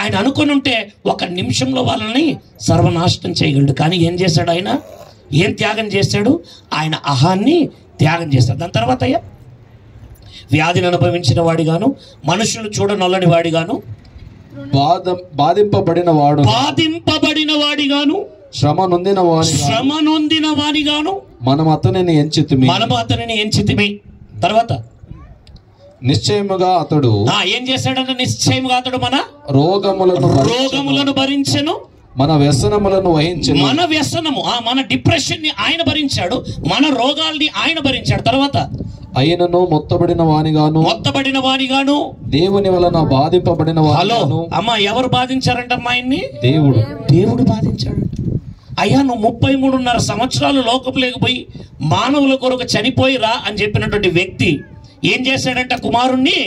C: ఆయన అనుకుని ఉంటే 1 నిమిషంలో వాళ్ళని సర్వనాశనం చేయగలడు. కానీ ఏం చేశాడు? ఆయన ఏం త్యాగం చేశాడు? ఆయన అహాన్ని త్యాగం చేశాడు. దాని తర్వాత వ్యాధిని అనుభవించిన వాడిగాను, మనుషులు చూడనొల్లని వాడిగాను,
D: బాధింపబడిన
C: వాడిగాను, శ్రమ నొందిన వాడిగాను మనము అతనిని ఎంచితిమి. తర్వాత
D: నిశ్చయముగా అతడు
C: ఏం చేశాడంటే, నిశ్చయముగా అతడు మన
D: రోగములను
C: భరించెను,
D: మన వ్యసనములను వహించెను.
C: మన వ్యసనము, మన డిప్రెషన్ ని ఆయన భరించాడు, మన రోగాల్ని ఆయన భరించాడు. తర్వాత
D: అయినను మొత్తబడిన వానిగాను దేవుని వలన బాధింపబడిన వానిగాను.
C: అమ్మా, ఎవరు బాధించారంటమ్మా ఆయన్ని?
D: దేవుడు
C: బాధించాడు. అయ్యా, నువ్వు 33.5 సంవత్సరాలు లోకంలోకి పోయి మానవుల కొరకు చనిపోయిరా అని చెప్పినటువంటి వ్యక్తి ఏం చేశాడంట? కుమారుణ్ణి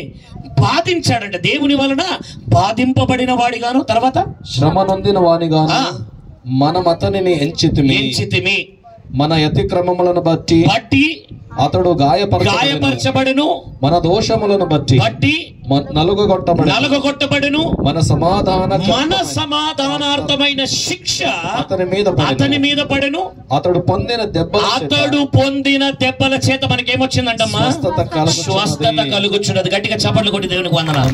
C: బాధించాడంట. దేవుని వలన బాధింపబడిన వాడిగాను, తర్వాత
D: శ్రమ నొందిన వానిగాను మనం అతనిని ఎంచితిమి. మన అతిక్రమములను బట్టి అతడు గాయపరచబడెను, మన దోషములను బట్టి నలుగగొట్టబడెను. మన సమాధానార్థమైన శిక్ష అతని మీద పడెను. అతడు పొందిన దెబ్బల చేత మనకేమొచ్చిందంటమ్మా?
C: స్వస్థత కలుగుచున్నది. గట్టిగా చప్పట్లు కొట్టి దేవునికి వందనాలు.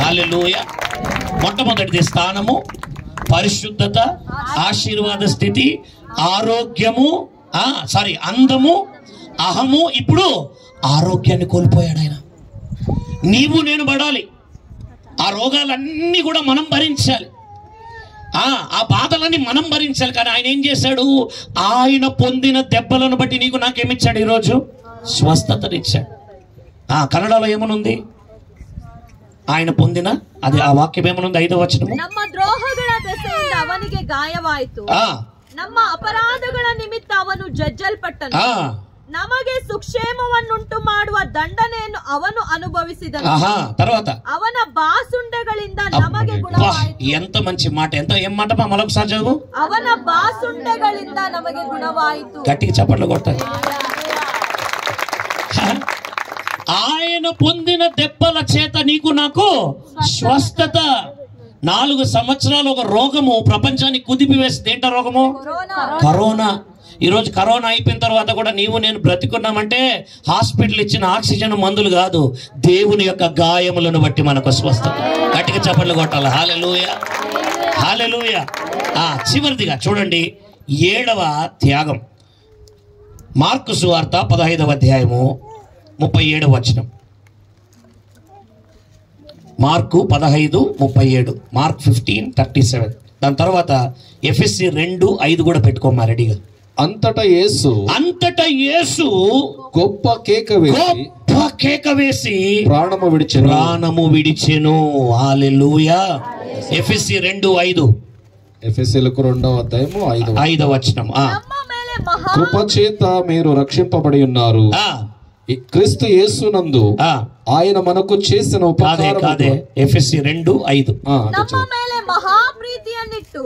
C: హల్లెలూయా. మొట్టమొదటిది స్థానము, పరిశుద్ధత, ఆశీర్వాద స్థితి, ఆరోగ్యము, అందము, అహము. ఇప్పుడు ఆరోగ్యాన్ని కోల్పోయాడు ఆయన. నీవు నేను పడాలి, ఆ రోగాలన్నీ కూడా మనం భరించాలి, ఆ బాధలన్నీ మనం భరించాలి. కానీ ఆయన ఏం చేశాడు? ఆయన పొందిన దెబ్బలను బట్టి నీకు నాకేమిచ్చాడు? ఈరోజు స్వస్థతనిచ్చాడు. కన్నడలో ఏమనుంది? ఆయన పొందిన అది ఆ వాక్యం ఏమనుంది? 5వ వచనము,
E: ನಮ್ಮ ದ್ರೋಹಗಳ ದೆಸೆಯಿಂದ ಅವನಿಗೆ ಗಾಯವಾಯಿತು, ನಮ್ಮ ಅಪರಾಧಗಳ ನಿಮಿತ್ತ ಅವನು ಜಜ್ಜಲ್ಪಟ್ಟನು, ನಮಗೆ ಸುಕ್ಷೇಮವನ್ನುಂಟು ಮಾಡುವ ದಂಡನೆಯನ್ನು ಅವನು ಅನುಭವಿಸಿದನು,
C: తర్వాత
E: ಅವನ ಬಾಸುಂಡೆಗಳಿಂದ ನಮಗೆ ಗುಣವಾಯಿತು.
C: ఎంత మంచి మాట! ఏం మాట మరొకసారి చదువు.
E: ಅವನ ಬಾಸುಂಡೆಗಳಿಂದ ನಮಗೆ ಗುಣವಾಯಿತು.
C: గట్టిగా చప్పట్లు కొట్టాలి. ఆయన పొందిన దెబ్బల చేత నీకు నాకు స్వస్థత. 4 సంవత్సరాలు ఒక రోగము ప్రపంచాన్ని కుదిపివేసింది. ఏంట రోగము? కరోనా. ఈరోజు కరోనా అయిపోయిన తర్వాత కూడా నీవు నేను బ్రతికున్నామంటే హాస్పిటల్ ఇచ్చిన ఆక్సిజన్ మందులు కాదు, దేవుని యొక్క గాయములను బట్టి మనకు స్వస్థత. గట్టిగా చప్పట్లు కొట్టాలి. హల్లెలూయా, హల్లెలూయా. చివరిదిగా చూడండి, 7వ త్యాగం. మార్కు సువార్త 15వ అధ్యాయము 37వ వచనం. Mark 15:37, mark 15:37. దాని తర్వాత ఎఫెసీ 2:5 కూడా పెట్టుకోమా రెడీగా.
D: అంతటా యేసు గొప్ప కేక వేసి ప్రాణము
C: విడిచెను. హల్లెలూయా. ఎఫెసీ 2:5,
D: ఎఫెసీయులకు 2వ అధ్యాయము 5వ వచనం.
C: కృపచేత
D: మీరు రక్షింపబడి ఉన్నారు, క్రీస్తు యేసునందు ఆయన మనకు చేసిన
C: ఉపకారము. ఎఫెసీ 2:5.
E: ನಮ್ಮ ಮೇಲೆ ಮಹಾಪ್ರೀತಿಯನ್ನಿಟ್ಟು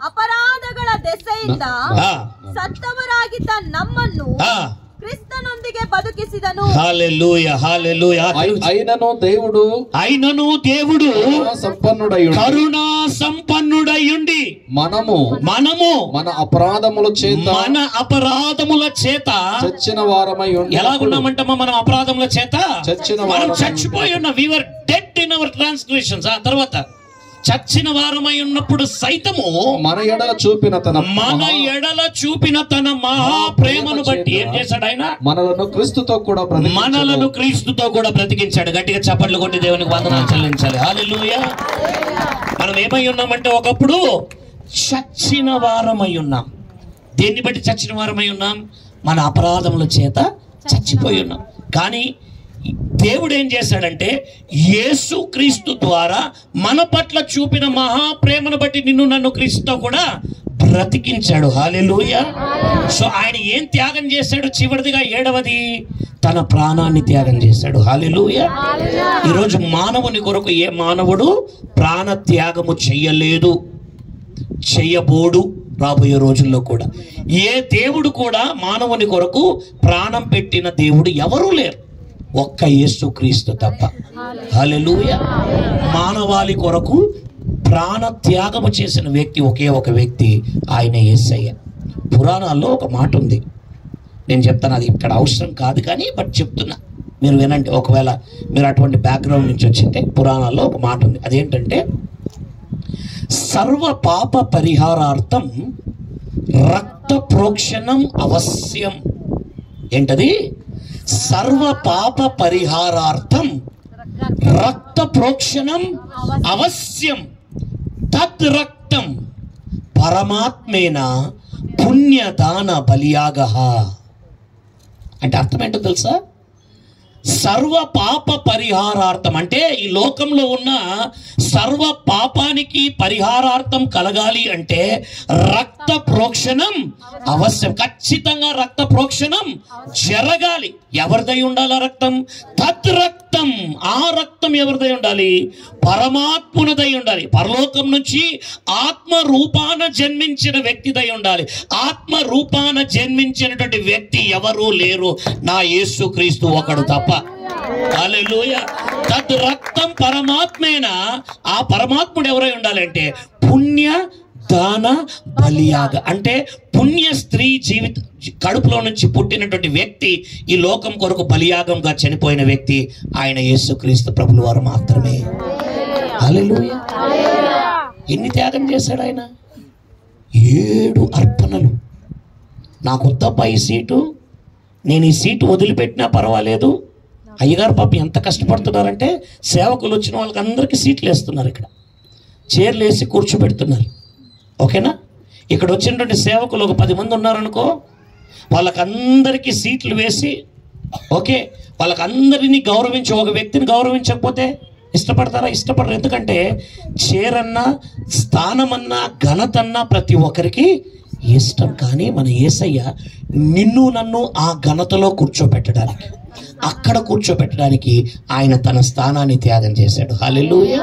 E: ಅಪರಾಧಗಳ ದೆಸೆಯಿಂದ ಸತ್ತವರಾಗಿದ್ದ ನಮ್ಮನ್ನು ಕ್ರಿಸ್ತನೊಂದಿಗೆ ಬದುಕಿಸಿದನು.
C: హల్లెలూయా, హల్లెలూయా.
D: అయినను దేవుడు
C: కరుణా సంపన్నుడయుండి
D: మనము మన అపరాధముల చేత చచ్చిన వారమై ఉండి.
C: ఎలాగున్నామంటమ్మా? మనం అపరాధముల చేత మనం చచ్చిపోయి ఉన్నాం. we were dead in our transgressions. తర్వాత చచ్చిన వారమై ఉన్నప్పుడు సైతము
D: మన ఎడల చూపిన తన మహా ప్రేమను బట్టి ఏం చేశాడు? ఆయన మనలను క్రీస్తుతో కూడా బ్రతికించాడు. గట్టిగా చప్పట్లు కొట్టి దేవునికి వందనాలు చెల్లించాలి. హల్లెలూయా. మనం ఏమై ఉన్నామంటే ఒకప్పుడు చచ్చిన వారమై ఉన్నాం. దేన్ని బట్టి చచ్చిన వారమై ఉన్నాం? మన అపరాధముల చేత చచ్చిపోయి ఉన్నాం. కానీ దేవుడు ఏం చేశాడంటే యేసు క్రీస్తు ద్వారా మన పట్ల చూపిన మహాప్రేమను బట్టి నిన్ను నన్ను క్రీస్తుతో కూడా బ్రతికించాడు. హల్లెలూయా. సో ఆయన ఏం త్యాగం చేశాడు? చివరిదిగా 7వది, తన ప్రాణాన్ని త్యాగం చేశాడు. హల్లెలూయా. ఈరోజు మానవుని కొరకు ఏ మానవుడు ప్రాణ త్యాగము చెయ్యలేదు, చెయ్యబోడు రాబోయే రోజుల్లో కూడా. ఏ దేవుడు కూడా మానవుని కొరకు ప్రాణం పెట్టిన దేవుడు ఎవరూ లేరు, ఒక్క యేసుక్రీస్తు తప్ప. హల్లెలూయా. మానవాళి కొరకు ప్రాణ త్యాగము చేసిన వ్యక్తి ఒకే ఒక వ్యక్తి, ఆయన యేసయ్య. పురాణాల్లో ఒక మాట ఉంది, నేను చెప్తాను, అది ఇక్కడ అవసరం కాదు కానీ బట్ చెప్తున్నా.
C: మీరు వినండి, ఒకవేళ మీరు అటువంటి బ్యాక్గ్రౌండ్ నుంచి వచ్చింటే పురాణాల్లో ఒక మాట ఉంది. అదేంటంటే, సర్వ పాప పరిహారార్థం రక్త ప్రోక్షణం అవశ్యం. ఏంటది? సర్వ పాప పరిహారార్థం రక్త ప్రోక్షణం అవశ్యం. తద్ రక్తం పరమాత్మేన పుణ్యదాన బలియాగః. అంటే అర్థం ఏంటో తెలుసా? సర్వ పాప పరిహారార్థం అంటే ఈ లోకంలో ఉన్న సర్వ పాపానికి పరిహారార్థం కలగాలి అంటే రక్త ప్రోక్షణం అవశ్యం. ఖచ్చితంగా రక్త ప్రోక్షణం జరగాలి. ఎవరిదై ఉండాలి ఆ రక్తం? తత్ రక్తం. ఆ రక్తం ఎవరిదై ఉండాలి? పరమాత్మునిదై ఉండాలి. పరలోకం నుంచి ఆత్మ రూపాన జన్మించిన వ్యక్తిదై ఉండాలి. ఆత్మ రూపాన జన్మించినటువంటి వ్యక్తి ఎవరు లేరు, నా యేసుక్రీస్తు ఒకడు తప్ప. హల్లెలూయా. తద్ రక్తం పరమాత్మేన. ఆ పరమాత్ముడు ఎవరై ఉండాలంటే పుణ్య దాన బలియాగ. అంటే పుణ్య స్త్రీ జీవిత కడుపులో నుంచి పుట్టినటువంటి వ్యక్తి, ఈ లోకం కొరకు బలియాగంగా చనిపోయిన వ్యక్తి ఆయన యేసుక్రీస్తు ప్రభుల వారు మాత్రమే. హల్లెలూయా. ఎన్ని త్యాగం చేశాడు ఆయన? 7 అర్పణలు. నాకు వద్దబ్బా ఈ సీటు, నేను ఈ సీటు వదిలిపెట్టినా పర్వాలేదు. అయ్యగారు పాప ఎంత కష్టపడుతున్నారంటే, సేవకులు వచ్చిన వాళ్ళకి అందరికీ సీట్లు వేస్తున్నారు, ఇక్కడ చైర్లు వేసి కూర్చోబెడుతున్నారు. ఓకేనా? ఇక్కడ వచ్చినటువంటి సేవకులు ఒక 10 మంది ఉన్నారనుకో, వాళ్ళకందరికీ సీట్లు వేసి, ఓకే, వాళ్ళకందరినీ గౌరవించి, ఒక వ్యక్తిని గౌరవించకపోతే ఇష్టపడతారా? ఇష్టపడరు. ఎందుకంటే చైరన్నా, స్థానమన్నా, ఘనతన్నా ప్రతి ఒక్కరికి ఇష్టం. కానీ మన యేసయ్య నిన్ను నన్ను ఆ ఘనతలో కూర్చోబెట్టడానికి, అక్కడ కూర్చోబెట్టడానికి ఆయన తన స్థానాన్ని త్యాగం చేశాడు. హల్లెలూయా.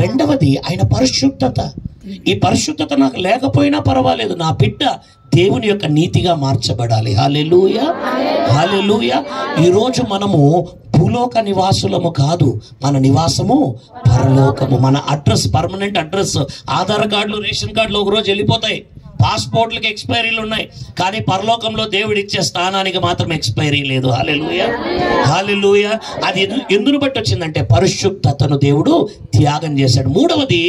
C: రెండవది ఆయన పరిశుద్ధత. ఈ పరిశుద్ధత నాకు లేకపోయినా పర్వాలేదు, నా బిడ్డ దేవుని యొక్క నీతిగా మార్చబడాలి. హల్లెలూయా. హల్లెలూయా. ఈరోజు మనము భూలోక నివాసులము కాదు, మన నివాసము పరలోకము. మన అడ్రస్, పర్మనెంట్ అడ్రస్, ఆధార్ కార్డులు, రేషన్ కార్డులు ఒక రోజు వెళ్ళిపోతాయి, పాస్పోర్ట్లకి ఎక్స్పైరీలు ఉన్నాయి, కానీ పరలోకంలో దేవుడు ఇచ్చే స్థానానికి మాత్రం ఎక్స్పైరీ లేదు. హల్లెలూయా. హల్లెలూయా. అది ఎందును బట్టి వచ్చిందంటే పరిశుద్ధతను దేవుడు త్యాగం చేశాడు. మూడవది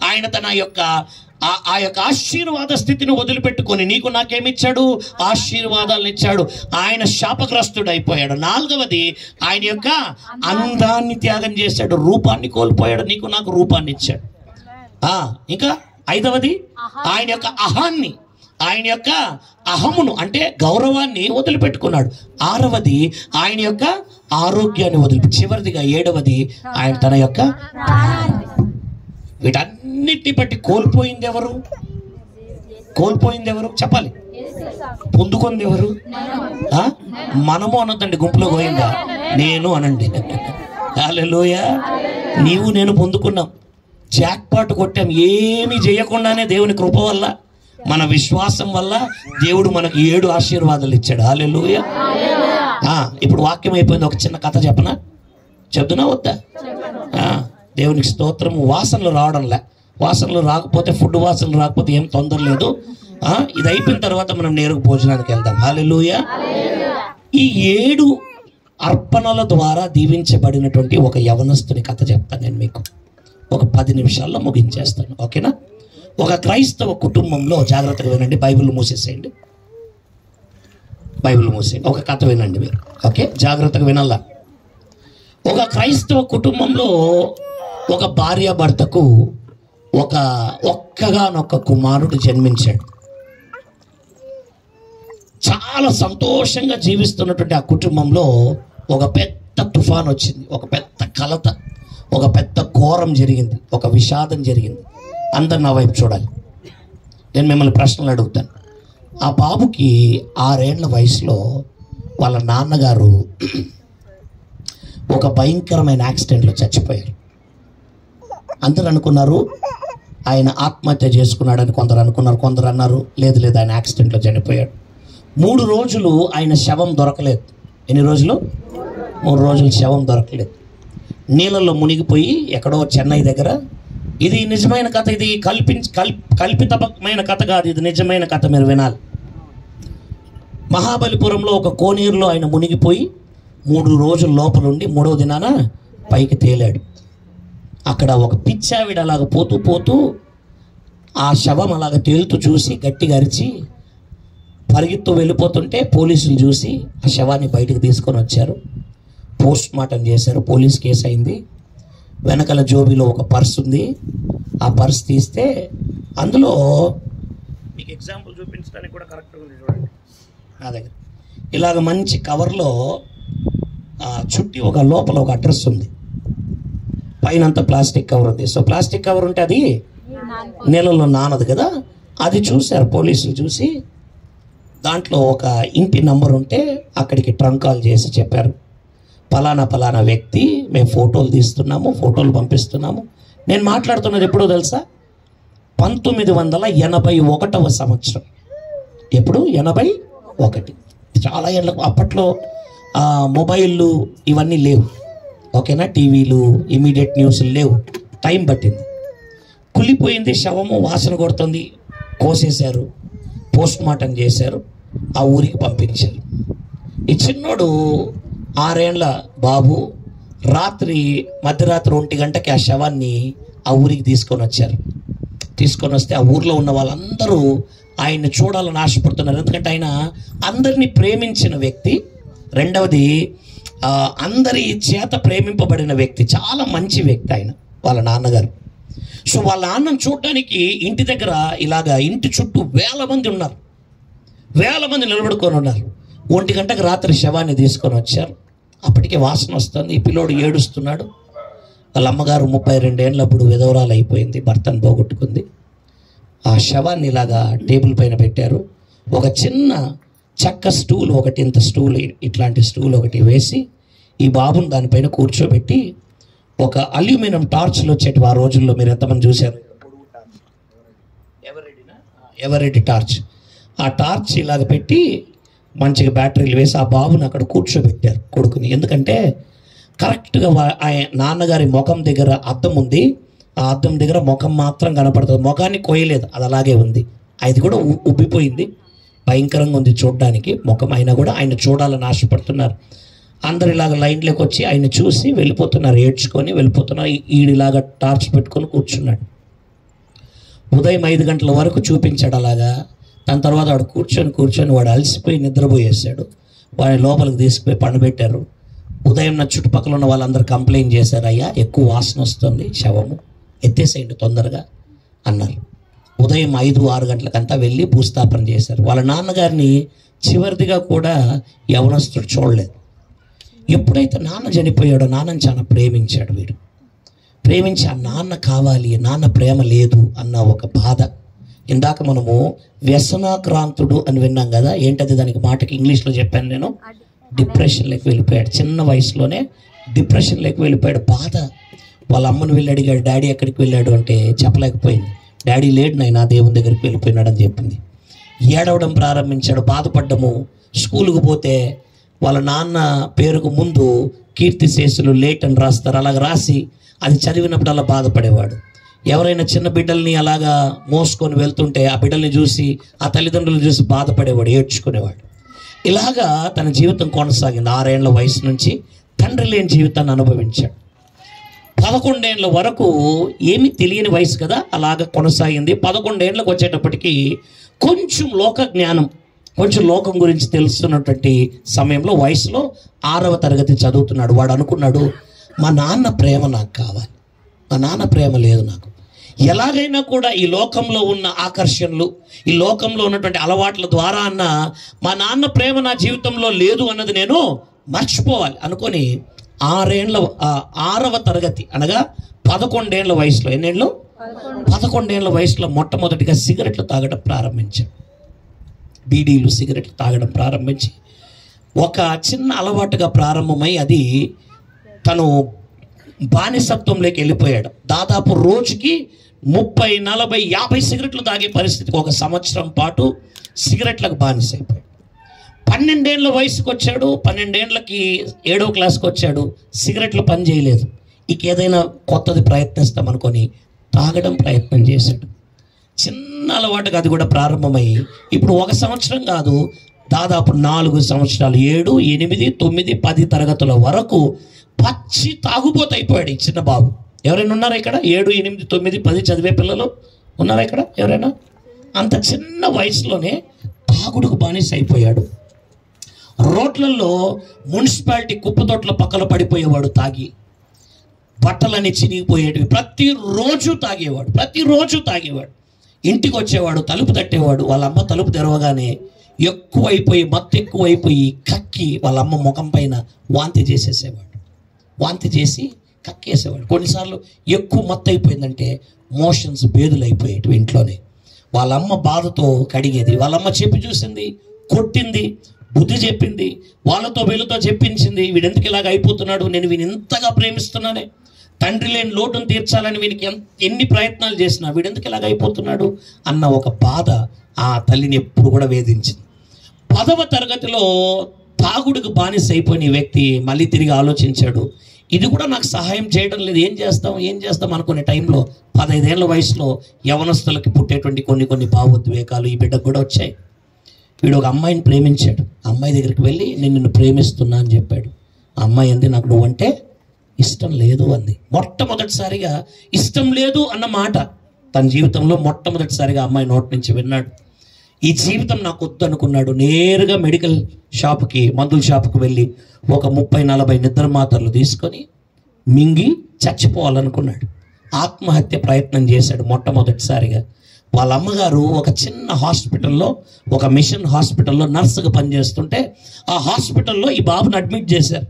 C: ఆయన తన యొక్క ఆ యొక్క ఆశీర్వాద స్థితిని వదిలిపెట్టుకొని నీకు నాకేమిచ్చాడు? ఆశీర్వాదాలను ఇచ్చాడు. ఆయన శాపగ్రస్తుడు అయిపోయాడు. నాలుగవది ఆయన యొక్క అందాన్ని త్యాగం చేశాడు, రూపాన్ని కోల్పోయాడు, నీకు నాకు రూపాన్ని ఇచ్చాడు. ఇంకా ఐదవది ఆయన యొక్క అహాన్ని, ఆయన యొక్క అహమును అంటే గౌరవాన్ని వదిలిపెట్టుకున్నాడు. ఆరవది ఆయన యొక్క ఆరోగ్యాన్ని వదిలిపెట్టి, చివరిదిగా ఏడవది ఆయన తన యొక్క వీటన్నిటిని బట్టి కోల్పోయింది ఎవరు? కోల్పోయింది ఎవరు చెప్పాలి? పొందుకుంది ఎవరు? మనము అనొద్దండి, గుంపులో పోయిందా, నేను అనండి. హల్లెలూయా. నీవు నేను పొందుకున్నాం, జాక్పాట్ కొట్టాం. ఏమి చేయకుండానే దేవుని కృప వల్ల, మన విశ్వాసం వల్ల దేవుడు మనకు 7 ఆశీర్వాదాలు ఇచ్చాడు. హల్లెలూయా. ఇప్పుడు వాక్యం అయిపోయింది. ఒక చిన్న కథ చెప్పనా? చెప్తున్నా వద్దా? దేవునికి స్తోత్రము. వాసనలు రావడంలే, వాసనలు రాకపోతే, ఫుడ్ వాసనలు రాకపోతే ఏం తొందర లేదు. ఇది అయిపోయిన తర్వాత మనం నేరుగా భోజనానికి వెళ్దాం. హల్లెలూయా. ఈ 7 అర్పణల ద్వారా దీవించబడినటువంటి ఒక యవనస్తుని కథ చెప్తాను నేను మీకు. ఒక 10 నిమిషాల్లో ముగించేస్తాను. ఓకేనా? ఒక క్రైస్తవ కుటుంబంలో, జాగ్రత్తగా వినండి, బైబిల్ మూసేసేయండి, బైబిల్ మూసేయండి, ఒక కథ వినండి మీరు. ఓకే, జాగ్రత్తగా వినాలా. ఒక క్రైస్తవ కుటుంబంలో ఒక భార్యాభర్తకు ఒక్కగానొక్క కుమారుడు జన్మించాడు. చాలా సంతోషంగా జీవిస్తున్నటువంటి ఆ కుటుంబంలో ఒక పెద్ద తుఫాన్ వచ్చింది, ఒక పెద్ద కలత, ఒక పెద్ద ఘోరం జరిగింది, ఒక విషాదం జరిగింది. అందరు నా వైపు చూడాలి, నేను మిమ్మల్ని ప్రశ్నలు అడుగుతాను. ఆ బాబుకి 6 ఏళ్ల వయసులో వాళ్ళ నాన్నగారు ఒక భయంకరమైన యాక్సిడెంట్లో చచ్చిపోయారు. అందరు అనుకున్నారు ఆయన ఆత్మహత్య చేసుకున్నాడని కొందరు అనుకున్నారు, కొందరు అన్నారు లేదు లేదు ఆయన యాక్సిడెంట్లో చనిపోయాడు. 3 రోజులు ఆయన శవం దొరకలేదు. ఎన్ని రోజులు? 3 రోజులు శవం దొరకలేదు. నీళ్ళల్లో మునిగిపోయి ఎక్కడో చెన్నై దగ్గర, ఇది నిజమైన కథ, ఇది కల్పితమైన కథ కాదు, ఇది నిజమైన కథ, మీరు వినాలి. మహాబలిపురంలో ఒక కోనేరులో ఆయన మునిగిపోయి 3 రోజుల లోపలుండి 3వ దినాన పైకి తేలాడు. అక్కడ ఒక పిచ్చావిడ అలాగ పోతూ పోతూ ఆ శవం అలాగ తేలుతూ చూసి గట్టిగా అరిచి పరిగెత్తు వెళ్ళిపోతుంటే పోలీసులు చూసి ఆ శవాన్ని బయటకు తీసుకొని వచ్చారు. పోస్ట్ మార్టం చేశారు. పోలీస్ కేసు అయింది. వెనకాల జోబీలో ఒక పర్స్ ఉంది. ఆ పర్స్ తీస్తే అందులో మీకు ఎగ్జాంపుల్ చూపించడానికి కూడా కరెక్ట్గా ఉంది చూడండి. నా దగ్గర ఇలాగ మంచి కవర్లో చుట్టి ఒక లోపల ఒక అడ్రస్ ఉంది. పైన అంతా ప్లాస్టిక్ కవర్ ఉంది. సో ప్లాస్టిక్ కవర్ ఉంటే అది నీళ్ళలో నానదు కదా. అది చూశారు పోలీసులు. చూసి దాంట్లో ఒక ఇంటి నంబర్ ఉంటే అక్కడికి ట్రంక్ కాల్ చేసి చెప్పారు, పలానా వ్యక్తి, మేము ఫోటోలు తీస్తున్నాము, ఫోటోలు పంపిస్తున్నాము. నేను మాట్లాడుతున్నది ఎప్పుడో తెలుసా? 1981 సంవత్సరం. ఎప్పుడు? 81. చాలా ఏళ్ళకు. అప్పట్లో మొబైళ్ళు ఇవన్నీ లేవు, ఓకేనా? టీవీలు, ఇమీడియట్ న్యూస్లు లేవు. టైం పట్టింది. కుళ్ళిపోయింది శవము, వాసన కొడుతుంది. కోసేశారు, పోస్ట్ మార్టం చేశారు, ఆ ఊరికి పంపించారు. ఈ చిన్నోడు 6 ఏళ్ల బాబు మధ్యరాత్రి 1 గంటకి ఆ శవాన్ని ఆ ఊరికి తీసుకొని వచ్చారు. తీసుకొని వస్తే ఆ ఊర్లో ఉన్న వాళ్ళందరూ ఆయన్ని చూడాలని ఆశపడుతున్నారు. ఎందుకంటే ఆయన అందరినీ ప్రేమించిన వ్యక్తి. రెండవది అందరి చేత ప్రేమింపబడిన వ్యక్తి. చాలా మంచి వ్యక్తి ఆయన, వాళ్ళ నాన్నగారు. సో వాళ్ళ నాన్నను చూడడానికి ఇంటి దగ్గర ఇలాగా ఇంటి చుట్టూ 1000 మంది ఉన్నారు. 1000 మంది నిలబడుకొని ఉన్నారు. 1 గంటకు రాత్రి శవాన్ని తీసుకొని వచ్చారు. అప్పటికే వాసన వస్తుంది. ఈ పిల్లోడు ఏడుస్తున్నాడు. వాళ్ళ అమ్మగారు 32 ఏళ్ళప్పుడు విధవరాలు అయిపోయింది, భర్తను పోగొట్టుకుంది. ఆ శవాన్ని ఇలాగా టేబుల్ పైన పెట్టారు. ఒక చిన్న చెక్క స్టూల్ ఒకటి, ఇంత స్టూల్, ఇట్లాంటి స్టూల్ ఒకటి వేసి ఈ బాబుని దానిపైన కూర్చోబెట్టి ఒక అల్యూమినియం టార్చ్లు వచ్చేటి ఆ రోజుల్లో. మీరు ఎంతమంది చూశారు? ఎవరెడ్డి టార్చ్. ఆ టార్చ్ ఇలాగ పెట్టి మంచిగా బ్యాటరీలు వేసి ఆ బాబుని అక్కడ కూర్చోబెట్టారు, కొడుకుని. ఎందుకంటే కరెక్ట్గా నాన్నగారి ముఖం దగ్గర అద్దం ఉంది. ఆ అద్దం దగ్గర ముఖం మాత్రం కనపడుతుంది. ముఖాన్ని కొయ్యలేదు, అది అలాగే ఉంది. అది కూడా ఉబ్బిపోయింది, భయంకరంగా ఉంది చూడడానికి ముఖం. అయినా కూడా ఆయన చూడాలని ఆశపడుతున్నారు. అందరు ఇలాగ లైన్లోకి వచ్చి ఆయన చూసి వెళ్ళిపోతున్నారు, ఏడ్చుకొని వెళ్ళిపోతున్నారు. ఈడిలాగా టార్చ్ పెట్టుకొని కూర్చున్నాడు. ఉదయం 5 గంటల వరకు చూపించాడు అలాగా. దాని తర్వాత వాడు కూర్చొని వాడు అలసిపోయి నిద్రపోయేసాడు. వాడిని లోపలికి తీసుకుపోయి పండబెట్టారు. ఉదయం నా చుట్టుపక్కల ఉన్న వాళ్ళందరూ కంప్లైంట్ చేశారు, అయ్యా ఎక్కువ వాసన వస్తుంది, శవము ఎత్తేసేయండి తొందరగా అన్నారు. ఉదయం 5-6 గంటలకంతా వెళ్ళి భూస్థాపన చేశారు. వాళ్ళ నాన్నగారిని చివరిదిగా కూడా యవనస్తుడు చూడలేదు. ఎప్పుడైతే నాన్న చనిపోయాడో నాన్నని చాలా ప్రేమించాడు వీడు. ప్రేమించి ఆ నాన్న కావాలి, నాన్న ప్రేమ లేదు అన్న ఒక బాధ. ఇందాక మనము వ్యసనాక్రాంతుడు అని విన్నాం కదా. ఏంటది దానికి మాటకి ఇంగ్లీష్లో చెప్పాను నేను? డిప్రెషన్లోకి వెళ్ళిపోయాడు. చిన్న వయసులోనే డిప్రెషన్లోకి వెళ్ళిపోయాడు. బాధ. వాళ్ళ అమ్మను వెళ్ళి అడిగాడు, డాడీ ఎక్కడికి వెళ్ళాడు అంటే చెప్పలేకపోయింది. డాడీ లేడు నాయనా, దేవుని దగ్గరికి వెళ్ళిపోయినాడు అని చెప్పింది. ఏడవడం ప్రారంభించాడు, బాధపడ్డము. స్కూలుకు పోతే వాళ్ళ నాన్న పేరుకు ముందు కీర్తిశేషులు లేట్ అని రాస్తారు. అలాగ రాసి అది చదివినప్పుడు అలా బాధపడేవాడు. ఎవరైనా చిన్న బిడ్డల్ని అలాగా మోసుకొని వెళ్తుంటే ఆ బిడ్డల్ని చూసి, ఆ తల్లిదండ్రులను చూసి బాధపడేవాడు, ఏడ్చుకునేవాడు. ఇలాగా తన జీవితం కొనసాగింది. 6 ఏళ్ల వయసు నుంచి తండ్రి లేని జీవితాన్ని అనుభవించాడు. 11 ఏళ్ల వరకు ఏమీ తెలియని వయసు కదా, అలాగ కొనసాగింది. 11 ఏళ్ళకు వచ్చేటప్పటికి కొంచెం లోక జ్ఞానం, కొంచెం లోకం గురించి తెలుస్తున్నటువంటి సమయంలో వయసులో 6వ తరగతి చదువుతున్నాడు. వాడు అనుకున్నాడు, మా నాన్న ప్రేమ నాకు కావాలి, మా నాన్న ప్రేమ లేదు నాకు. ఎలాగైనా కూడా ఈ లోకంలో ఉన్న ఆకర్షణలు, ఈ లోకంలో ఉన్నటువంటి అలవాట్ల ద్వారా అన్న మా నాన్న ప్రేమ నా జీవితంలో లేదు అన్నది నేను మర్చిపోవాలి అనుకొని 6వ తరగతి అనగా 11 ఏళ్ల వయసులో, ఎన్నేళ్ళు? 11 ఏళ్ల వయసులో మొట్టమొదటిగా సిగరెట్లు తాగడం ప్రారంభించాడు. బీడీలు, సిగరెట్లు తాగడం ప్రారంభించి ఒక చిన్న అలవాటుగా ప్రారంభమై అది తను బానిసత్వంలోకి వెళ్ళిపోయాడు. దాదాపు రోజుకి 30, 40, 50 సిగరెట్లు తాగే పరిస్థితికి 1 సంవత్సరం పాటు సిగరెట్లకు బానిసైపోయాడు. 12 ఏళ్ల వయసుకు వచ్చాడు. 12 ఏళ్ళకి 7వ క్లాస్కి వచ్చాడు. సిగరెట్లు పని చేయలేదు. ఇంకేదైనా కొత్తది ప్రయత్నిస్తామనుకొని తాగడం ప్రయత్నం చేశాడు. చిన్న అలవాటుగా అది కూడా ప్రారంభమై ఇప్పుడు 1 సంవత్సరం కాదు, దాదాపు 4 సంవత్సరాలు 7, 8, 9, 10 తరగతుల వరకు పచ్చి తాగుబోతు అయిపోయాడు ఈ చిన్న బాబు. ఎవరైనా ఉన్నారా ఇక్కడ 7, 8, 9, 10 చదివే పిల్లలు ఉన్నారా ఇక్కడ ఎవరైనా? అంత చిన్న వయసులోనే తాగుడుకు బానిస అయిపోయాడు. రోడ్లలో మున్సిపాలిటీ కుప్పతోట్ల పక్కన పడిపోయేవాడు తాగి, బట్టలన్నీ చినిగిపోయేటివి. ప్రతిరోజు తాగేవాడు. ఇంటికి వచ్చేవాడు, తలుపు తట్టేవాడు. వాళ్ళ అమ్మ తలుపు తెరవగానే మత్తు ఎక్కువైపోయి కక్కి వాళ్ళ అమ్మ ముఖం పైన వాంతి చేసి కక్కేసేవాడు. కొన్నిసార్లు ఎక్కువ మత్తు అయిపోయిందంటే మోషన్స్ బేదులు అయిపోయేటివి ఇంట్లోనే. వాళ్ళ అమ్మ బాధతో కడిగేది. వాళ్ళ అమ్మ చెప్పి చూసింది, కొట్టింది, బుద్ధి చెప్పింది, వాళ్ళతో వీళ్ళతో చెప్పించింది. వీడెందుకు ఇలాగ అయిపోతున్నాడు, నేను వీని ఇంతగా ప్రేమిస్తున్నానే, తండ్రి లేని లోటును తీర్చాలని వీనికి ఎన్ని ప్రయత్నాలు చేసినా వీడెందుకు ఇలాగ అయిపోతున్నాడు అన్న ఒక బాధ ఆ తల్లిని ఎప్పుడు కూడా వేధించింది. 10వ తరగతిలో తాగుడుకు బానిస అయిపోయిన వ్యక్తి మళ్ళీ తిరిగి ఆలోచించాడు, ఇది కూడా నాకు సహాయం చేయడం లేదు, ఏం చేస్తాం అనుకునే టైంలో 15 ఏళ్ల వయసులో యవనస్తులకి పుట్టేటువంటి కొన్ని భావోద్వేగాలు ఈ బిడ్డకు కూడా వచ్చాయి. వీడు ఒక అమ్మాయిని ప్రేమించాడు. అమ్మాయి దగ్గరికి వెళ్ళి నేను నిన్ను ప్రేమిస్తున్నా అని చెప్పాడు. ఆ అమ్మాయి అంది, నాకు నువ్వంటే ఇష్టం లేదు అంది. మొట్టమొదటిసారిగా ఇష్టం లేదు అన్న మాట తన జీవితంలో మొట్టమొదటిసారిగా అమ్మాయి నోటి నుంచి విన్నాడు. ఈ జీవితం నాకు వద్దు అనుకున్నాడు. నేరుగా మెడికల్ షాప్కి, మందుల షాప్కి వెళ్ళి ఒక 30-40 నిద్ర మాత్రలు తీసుకొని మింగి చచ్చిపోవాలనుకున్నాడు. ఆత్మహత్య ప్రయత్నం చేశాడు మొట్టమొదటిసారిగా. వాళ్ళ అమ్మగారు ఒక చిన్న హాస్పిటల్లో, ఒక మిషన్ హాస్పిటల్లో నర్సుగా పనిచేస్తుంటే ఆ హాస్పిటల్లో ఈ బాబుని అడ్మిట్ చేశారు.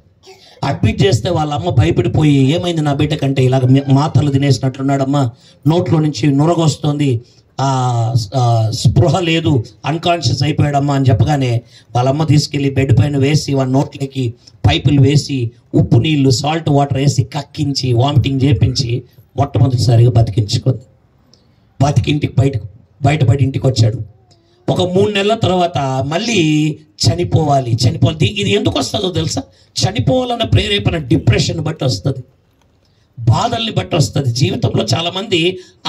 C: అడ్మిట్ చేస్తే వాళ్ళ అమ్మ భయపడిపోయి, ఏమైంది నా బిడ్డ కంటే ఇలాగ మాత్రలు తినేసినట్లున్నాడమ్మా, నోట్లో నుంచి నురగొస్తుంది, స్పృహ లేదు, అన్కాన్షియస్ అయిపోయాడమ్మా అని చెప్పగానే వాళ్ళ అమ్మ తీసుకెళ్ళి బెడ్ పైన వేసి వాడి నోట్లకి పైపులు వేసి ఉప్పు నీళ్లు, సాల్ట్ వాటర్ వేసి కక్కించి వామిటింగ్ చేపించి మొట్టమొదటిసారిగా బతికించుకుంది. బతికి బయటపడి ఇంటికి వచ్చాడు. ఒక 3 నెలల తర్వాత మళ్ళీ చనిపోవాలి. ఇది ఎందుకు వస్తుందో తెలుసా? చనిపోవాలన్న ప్రేరేపణ డిప్రెషన్ బట్టి వస్తుంది, బాధల్ని బట్టి వస్తుంది. జీవితంలో చాలామంది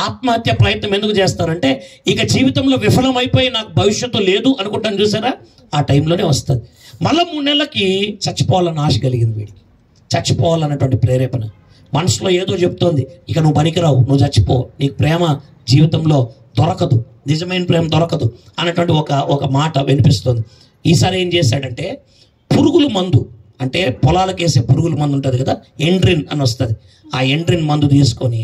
C: ఆత్మహత్య ప్రయత్నం ఎందుకు చేస్తారంటే ఇక జీవితంలో విఫలమైపోయి నాకు భవిష్యత్తు లేదు అనుకుంటాను చూసారా, ఆ టైంలోనే వస్తుంది. మళ్ళీ 3 నెలలకి చచ్చిపోవాలన్న ఆశ కలిగింది వీడికి. చచ్చిపోవాలన్నటువంటి ప్రేరేపణ మనసులో ఏదో చెప్తోంది, ఇక నువ్వు పనికిరావు, నువ్వు చచ్చిపో, నీకు ప్రేమ జీవితంలో దొరకదు, నిజమైన ప్రేమ దొరకదు అన్నటువంటి ఒక మాట వినిపిస్తుంది. ఈసారి ఏం చేశాడంటే పురుగుల మందు, అంటే పొలాలకు వేసే పురుగుల మందు ఉంటుంది కదా, ఎండ్రిన్ అని వస్తుంది, ఆ ఎండ్రిన్ మందు తీసుకొని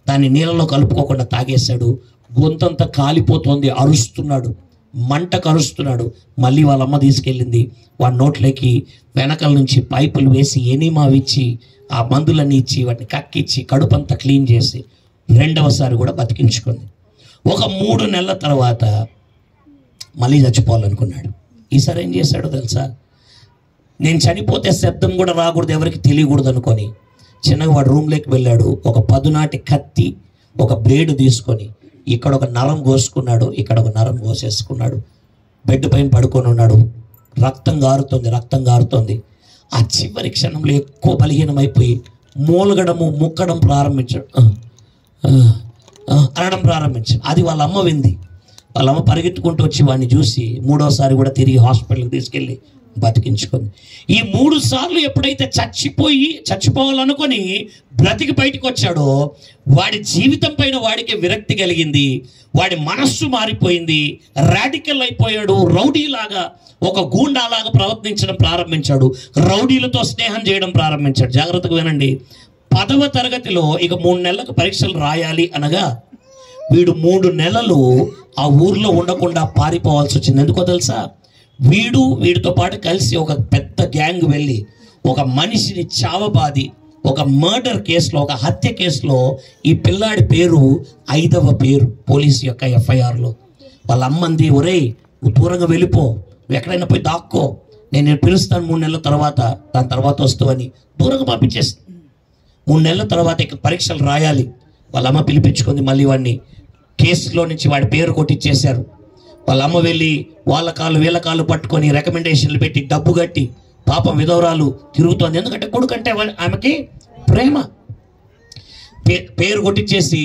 C: దాన్ని నీళ్ళలో కలుపుకోకుండా తాగేశాడు. గొంతంతా కాలిపోతోంది, అరుస్తున్నాడు, మంటకు అరుస్తున్నాడు. మళ్ళీ వాళ్ళ అమ్మ తీసుకెళ్ళింది, వాడి నోట్లోకి వెనకల నుంచి పైపులు వేసి ఎనిమావిచ్చి ఆ మందులన్నీ ఇచ్చి వాటిని కక్కిచ్చి కడుపంతా క్లీన్ చేసి 2వసారి కూడా బతికించుకుంది. ఒక 3 నెలల తర్వాత మళ్ళీ చచ్చిపోవాలనుకున్నాడు. ఈసారి ఏం చేశాడో తెలుసా? నేను చనిపోతే శబ్దం కూడా రాకూడదు, ఎవరికి తెలియకూడదు అనుకొని చిన్నగా వాడు రూమ్లోకి వెళ్ళాడు. ఒక పదునాటి కత్తి, ఒక బ్లేడు తీసుకొని ఇక్కడ ఒక నరం కోసుకున్నాడు, ఇక్కడ ఒక నరం కోసేసుకున్నాడు. బెడ్ పైన పడుకొని ఉన్నాడు. రక్తం గారుతోంది. ఆ చివరి క్షణంలో ఎక్కువ బలహీనమైపోయి మూలగడము, ముక్కడం ప్రారంభించాడు, అనడం ప్రారంభించాడు. అది వాళ్ళ అమ్మ వింది. వాళ్ళ అమ్మ పరిగెత్తుకుంటూ వచ్చి వాడిని చూసి 3వసారి కూడా తిరిగి హాస్పిటల్కి తీసుకెళ్ళి బతికించుకుంది. ఈ 3 సార్లు ఎప్పుడైతే చచ్చిపోవాలనుకొని బ్రతికి బయటికి వచ్చాడో వాడి జీవితం పైన వాడికి విరక్తి కలిగింది, వాడి మనస్సు మారిపోయింది, రాడికల్ అయిపోయాడు, రౌడీలాగా, ఒక గూండాలాగా ప్రవర్తించడం ప్రారంభించాడు, రౌడీలతో స్నేహం చేయడం ప్రారంభించాడు. జాగ్రత్తగా వినండి. 10వ తరగతిలో ఇక 3 నెలలకు పరీక్షలు రాయాలి అనగా వీడు 3 నెలలు ఆ ఊర్లో ఉండకుండా పారిపోవాల్సి వచ్చింది. ఎందుకో తెలుసా? వీడితో పాటు కలిసి ఒక పెద్ద గ్యాంగ్ వెళ్ళి ఒక మనిషిని చావబాది ఒక మర్డర్ కేసులో, ఒక హత్య కేసులో ఈ పిల్లాడి పేరు 5వ పేరు పోలీసు యొక్క ఎఫ్ఐఆర్లో. వాళ్ళ అమ్మంది, ఒరేయ్ నువ్వు దూరంగా వెళ్ళిపో, నువ్వు ఎక్కడైనా పోయి దాక్కో, నేను పిలుస్తాను 3 నెలల తర్వాత, దాని తర్వాత వస్తావని దూరంగా పంపించేసి 3 నెలల తర్వాత ఇక పరీక్షలు రాయాలి. వాళ్ళ అమ్మ పిలిపించుకుంది. మళ్ళీ వాడిని కేసులో నుంచి వాడి పేరు కొట్టిచ్చేశారు. వాళ్ళ అమ్మ వెళ్ళి వాళ్ళ కాళ్ళు వీళ్ళ కాళ్ళు పట్టుకొని రికమెండేషన్లు పెట్టి డబ్బు కట్టి పాపం విధవరాలు తిరుగుతోంది. ఎందుకంటే కొడుకంటే ఆమెకి ప్రేమ. పేరు కొట్టించేసి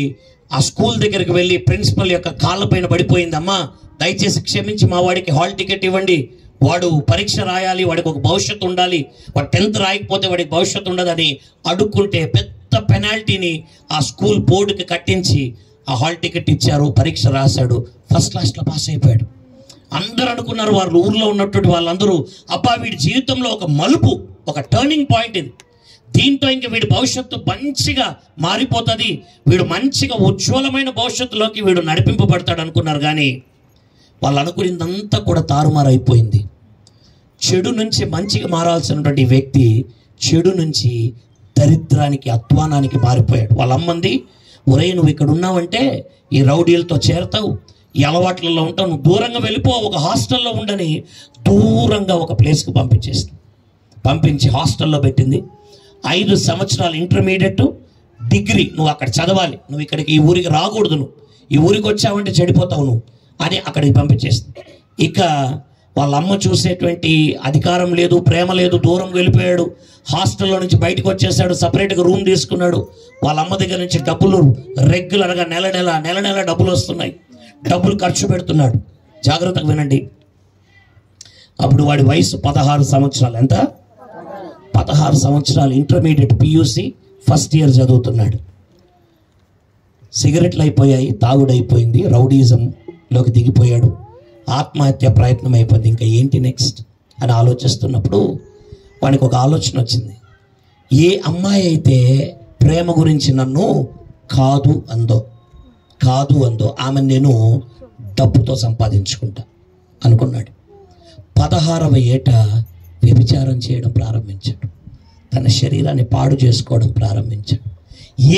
C: ఆ స్కూల్ దగ్గరికి వెళ్ళి ప్రిన్సిపల్ యొక్క కాళ్ళ పైన పడిపోయింది. అమ్మా దయచేసి క్షమించి మా వాడికి హాల్ టికెట్ ఇవ్వండి, వాడు పరీక్ష రాయాలి, వాడికి ఒక భవిష్యత్తు ఉండాలి, వాడు 10th రాయకపోతే వాడికి భవిష్యత్తు ఉండదని అడుక్కుంటే పెద్ద పెనాల్టీని ఆ స్కూల్ బోర్డుకి కట్టించి ఆ హాల్ టికెట్ ఇచ్చారు, పరీక్ష రాశాడు, ఫస్ట్ క్లాస్లో పాస్ అయిపోయాడు. అందరూ అనుకున్నారు, వాళ్ళు ఊర్లో ఉన్నటువంటి వాళ్ళందరూ, అబ్బా వీడి జీవితంలో ఒక మలుపు, ఒక టర్నింగ్ పాయింట్ ఇది, దీంతో ఇంక వీడి భవిష్యత్తు మంచిగా మారిపోతుంది, వీడు మంచిగా ఉజ్వలమైన భవిష్యత్తులోకి వీడు నడిపింపబడతాడు అనుకున్నారు. కానీ వాళ్ళు అనుకునేదంతా కూడా తారుమారైపోయింది. చెడు నుంచి మంచిగా మారాల్సినటువంటి వ్యక్తి చెడు నుంచి దరిద్రానికి, అధ్వానానికి మారిపోయాడు. వాళ్ళ అమ్మంది, ఒరే నువ్వు ఇక్కడ ఉన్నావంటే ఈ రౌడీలతో చేరతావు, ఈ అలవాట్లలో ఉంటావు, నువ్వు దూరంగా వెళ్ళిపో, ఒక హాస్టల్లో ఉండని దూరంగా ఒక ప్లేస్కి పంపించి హాస్టల్లో పెట్టింది. 5 సంవత్సరాలు ఇంటర్మీడియట్, డిగ్రీ నువ్వు అక్కడ చదవాలి, నువ్వు ఇక్కడికి ఈ ఊరికి రాకూడదు, నువ్వు ఈ ఊరికి వచ్చావంటే చెడిపోతావు నువ్వు అని అక్కడికి పంపించేస్తుంది. ఇక వాళ్ళ అమ్మ చూసేటువంటి అధికారం లేదు, ప్రేమ లేదు, దూరం వెళ్ళిపోయాడు, హాస్టల్లో నుంచి బయటకు వచ్చేసాడు, సపరేట్గా రూమ్ తీసుకున్నాడు. వాళ్ళ అమ్మ దగ్గర నుంచి డబ్బులు రెగ్యులర్గా నెల నెల డబ్బులు వస్తున్నాయి, డబ్బులు ఖర్చు పెడుతున్నాడు. జాగ్రత్తగా వినండి. అప్పుడు వాడి వయసు 16 సంవత్సరాలు. ఎంత? 16 సంవత్సరాలు. ఇంటర్మీడియట్ పియూసి ఫస్ట్ ఇయర్ చదువుతున్నాడు. సిగరెట్లు అయిపోయాయి, తాగుడైపోయింది, రౌడీజంలోకి దిగిపోయాడు, ఆత్మహత్య ప్రయత్నం అయిపోయింది. ఇంకా ఏంటి నెక్స్ట్ అని ఆలోచిస్తున్నప్పుడు వానికి ఒక ఆలోచన వచ్చింది. ఏ అమ్మాయి అయితే ప్రేమ గురించి నన్ను కాదు అందో ఆమె నేను డబ్బుతో సంపాదించుకుంటా అనుకున్నాడు. 16వ ఏట వ్యభిచారం చేయడం ప్రారంభించాడు, తన శరీరాన్ని పాడు చేసుకోవడం ప్రారంభించాడు.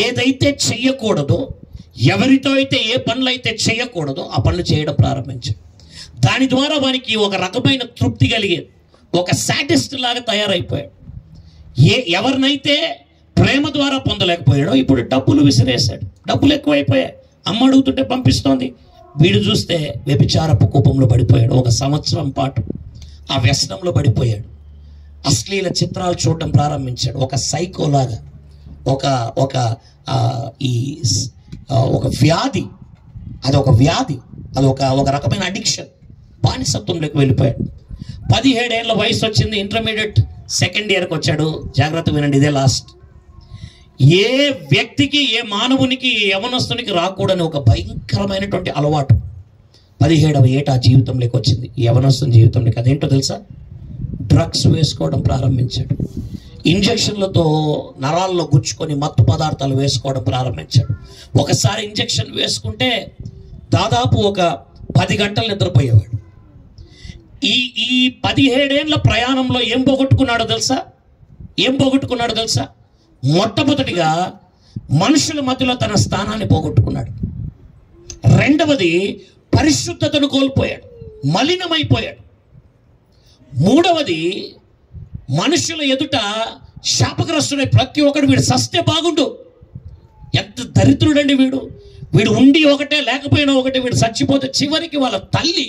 C: ఏదైతే చెయ్యకూడదో, ఎవరితో అయితే ఏ పనులు అయితే చేయకూడదో ఆ పనులు చేయడం ప్రారంభించాడు. దాని ద్వారా వానికి ఒక రకమైన తృప్తి కలిగేది, ఒక సాటిస్ట్ లాగా తయారైపోయాడు. ఎవరినైతే ప్రేమ ద్వారా పొందలేకపోయాడో ఇప్పుడు డబ్బులు విసిరేశాడు, డబ్బులు ఎక్కువైపోయాయి, అమ్మ అడుగుతుంటే పంపిస్తోంది. వీడు చూస్తే వ్యభిచారపు కూపంలో పడిపోయాడు. 1 సంవత్సరం పాటు ఆ వ్యసనంలో పడిపోయాడు. అశ్లీల చిత్రాలు చూడటం ప్రారంభించాడు. ఒక సైకోలాగా, ఒక వ్యాధి, అదొక వ్యాధి, ఒక రకమైన అడిక్షన్, బానిసత్వంలోకి వెళ్ళిపోయాడు. 17 ఏళ్ళ వయసు వచ్చింది, ఇంటర్మీడియట్ 2nd ఇయర్కి వచ్చాడు. జాగ్రత్త వినండి, ఇదే లాస్ట్. ఏ వ్యక్తికి, ఏ మానవునికి, ఏ యవనస్తునికి రాకూడని ఒక భయంకరమైనటువంటి అలవాటు 17వ ఏట ఆ జీవితంలోకి వచ్చింది, యవనస్తుని జీవితంలోకి. అదేంటో తెలుసా? డ్రగ్స్ వేసుకోవడం ప్రారంభించాడు. ఇంజక్షన్లతో నరాల్లో గుచ్చుకొని మత్తు పదార్థాలు వేసుకోవడం ప్రారంభించాడు. ఒకసారి ఇంజక్షన్ వేసుకుంటే దాదాపు ఒక 10 గంటలు నిద్రపోయేవాడు. ఈ 17 ఏళ్ల ప్రయాణంలో ఏం పోగొట్టుకున్నాడో తెలుసా? మొట్టమొదటిగా మనుషుల మధ్యలో తన స్థానాన్ని పోగొట్టుకున్నాడు. రెండవది పరిశుద్ధతను కోల్పోయాడు, మలినమైపోయాడు. మూడవది మనుషుల ఎదుట శాపగ్రస్తుడై ప్రతి ఒక్కడు వీడు సస్తే బాగుండు, ఎంత దరిద్రుడండి వీడు ఉండి ఒకటే లేకపోయినా ఒకటే, వీడు చచ్చిపోతే చివరికి వాళ్ళ తల్లి,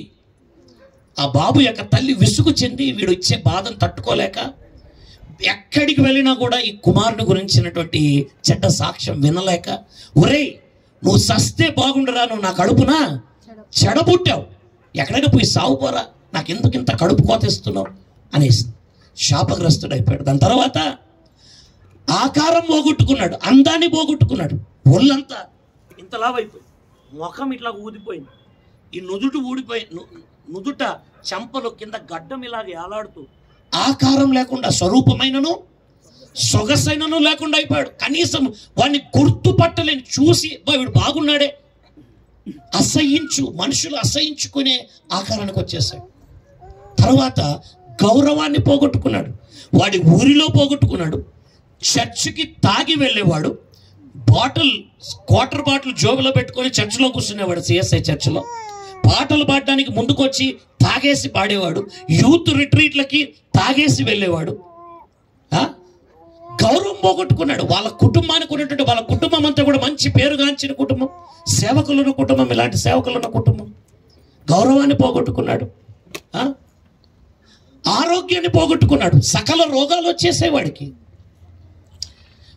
C: ఆ బాబు యొక్క తల్లి విసుగు చెంది వీడు ఇచ్చే బాధను తట్టుకోలేక ఎక్కడికి వెళ్ళినా కూడా ఈ కుమారుని గురించినటువంటి చెడ్డ సాక్ష్యం వినలేక, ఒరేయ్ నువ్వు సస్తే బాగుండరా, నువ్వు నా కడుపున చెడబుట్టావు, ఎక్కడైనా పోయి సాగుపోరా, నాకెందుకు ఇంత కడుపు కోతేస్తున్నావు అనేసి శాపగ్రస్తుడైపోయాడు. దాని తర్వాత ఆకారం పోగొట్టుకున్నాడు, అందాన్ని పోగొట్టుకున్నాడు, ఒళ్ళంతా ఇంతలావైపోయింది, ముఖం ఇట్లా ఊదిపోయింది, ఈ నుదుట ఊడిపోయింది, నుదుట చెంపలు కింద గడ్డం ఇలాగ ఏలాడుతూ ఆకారం లేకుండా, స్వరూపమైనను సొగసైనను లేకుండా అయిపోయాడు. కనీసం వాడిని గుర్తుపట్టలేని, చూసి వీడు బాగున్నాడే, మనుషులు అసహించుకునే ఆకారానికి వచ్చేసాడు. తర్వాత గౌరవాన్ని పోగొట్టుకున్నాడు, వాడి ఊరిలో పోగొట్టుకున్నాడు. చర్చికి తాగి వెళ్ళేవాడు, క్వార్టర్ బాటిల్ జోబులో పెట్టుకొని చర్చిలో కూర్చునేవాడు. సిఎస్ఐ చర్చిలో పాటలు పాడడానికి ముందుకొచ్చి తాగేసి పాడేవాడు. యూత్ రిట్రీట్లకి తాగేసి వెళ్ళేవాడు. గౌరవం పోగొట్టుకున్నాడు. వాళ్ళ కుటుంబానికి ఉన్నటువంటి, వాళ్ళ కుటుంబం అంతా కూడా మంచి పేరుగాంచిన కుటుంబం, సేవకులున్న కుటుంబం, ఇలాంటి సేవకులున్న కుటుంబం. గౌరవాన్ని పోగొట్టుకున్నాడు, ఆరోగ్యాన్ని పోగొట్టుకున్నాడు, సకల రోగాలు వచ్చేసేవాడికి.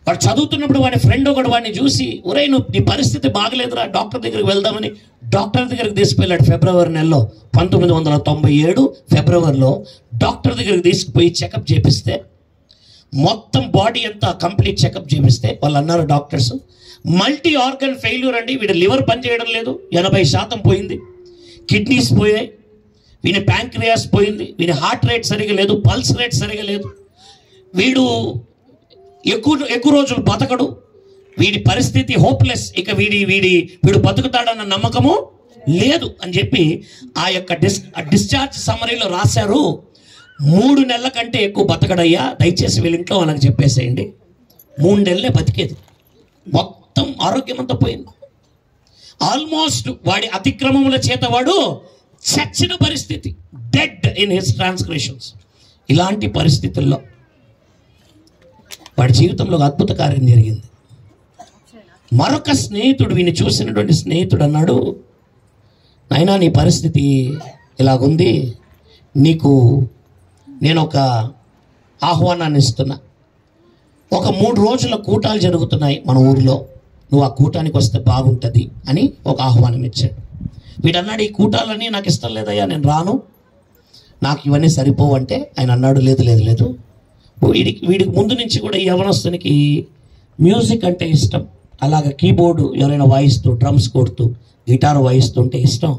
C: వాడు చదువుతున్నప్పుడు వాడి ఫ్రెండ్ ఒకడు వాడిని చూసి, ఒరే నువ్వు నీ పరిస్థితి బాగలేదురా, డాక్టర్ దగ్గరికి వెళ్దామని డాక్టర్ దగ్గరికి తీసుకువెళ్ళాడు. ఫిబ్రవరి నెలలో 1997 ఫిబ్రవరిలో డాక్టర్ దగ్గరికి తీసుకుపోయి చెకప్ చేపిస్తే, మొత్తం బాడీ అంతా కంప్లీట్ చెకప్ చేపిస్తే వాళ్ళు అన్నారు డాక్టర్స్, మల్టీ ఆర్గన్ ఫెయిల్యూర్ అండి, వీడి లివర్ పనిచేయడం లేదు, 80% పోయింది, కిడ్నీస్ పోయాయి, వీని ప్యాంక్రియాస్ పోయింది, వీని హార్ట్ రేట్ సరిగా లేదు, పల్స్ రేట్ సరిగా లేదు, వీడు ఎక్కువ రోజులు బతకడు, వీడి పరిస్థితి హోప్లెస్, ఇక వీడు బతుకుతాడన్న నమ్మకము లేదు అని చెప్పి ఆ యొక్క డిశ్చార్జ్ సమరీలో రాశారు. 3 నెలల కంటే ఎక్కువ బతకడయ్యా, దయచేసి వీళ్ళ ఇంట్లో వాళ్ళకి చెప్పేసేయండి. 3 నెలలే బతికేది, మొత్తం ఆరోగ్యం అంతా పోయింది. ఆల్మోస్ట్ వాడి అతిక్రమముల చేత వాడు చచ్చిన పరిస్థితి, డెడ్ ఇన్ హిస్ ట్రాన్స్గ్రెషన్స్. ఇలాంటి పరిస్థితుల్లో వాడి జీవితంలో ఒక అద్భుత కార్యం జరిగింది. మరొక స్నేహితుడు, వీని చూసినటువంటి స్నేహితుడు అన్నాడు, నాయనా నీ పరిస్థితి ఇలాగుంది, నీకు నేను ఒక ఆహ్వానాన్ని ఇస్తున్నా, ఒక 3 రోజుల కూటాలు జరుగుతున్నాయి మన ఊరిలో, నువ్వు ఆ కూటానికి వస్తే బాగుంటుంది అని ఒక ఆహ్వానం ఇచ్చాడు. వీడన్నాడు, ఈ కూటాలన్నీ నాకు ఇష్టం లేదయ్యా, నేను రాను, నాకు ఇవన్నీ సరిపోవంటే ఆయన అన్నాడు, లేదు, వీడికి ముందు నుంచి కూడా ఈ యవనస్తునికి మ్యూజిక్ అంటే ఇష్టం, అలాగ కీబోర్డు ఎవరైనా వాయిస్తూ, డ్రమ్స్ కొడుతూ, గిటార్ వాయిస్తుంటే ఇష్టం,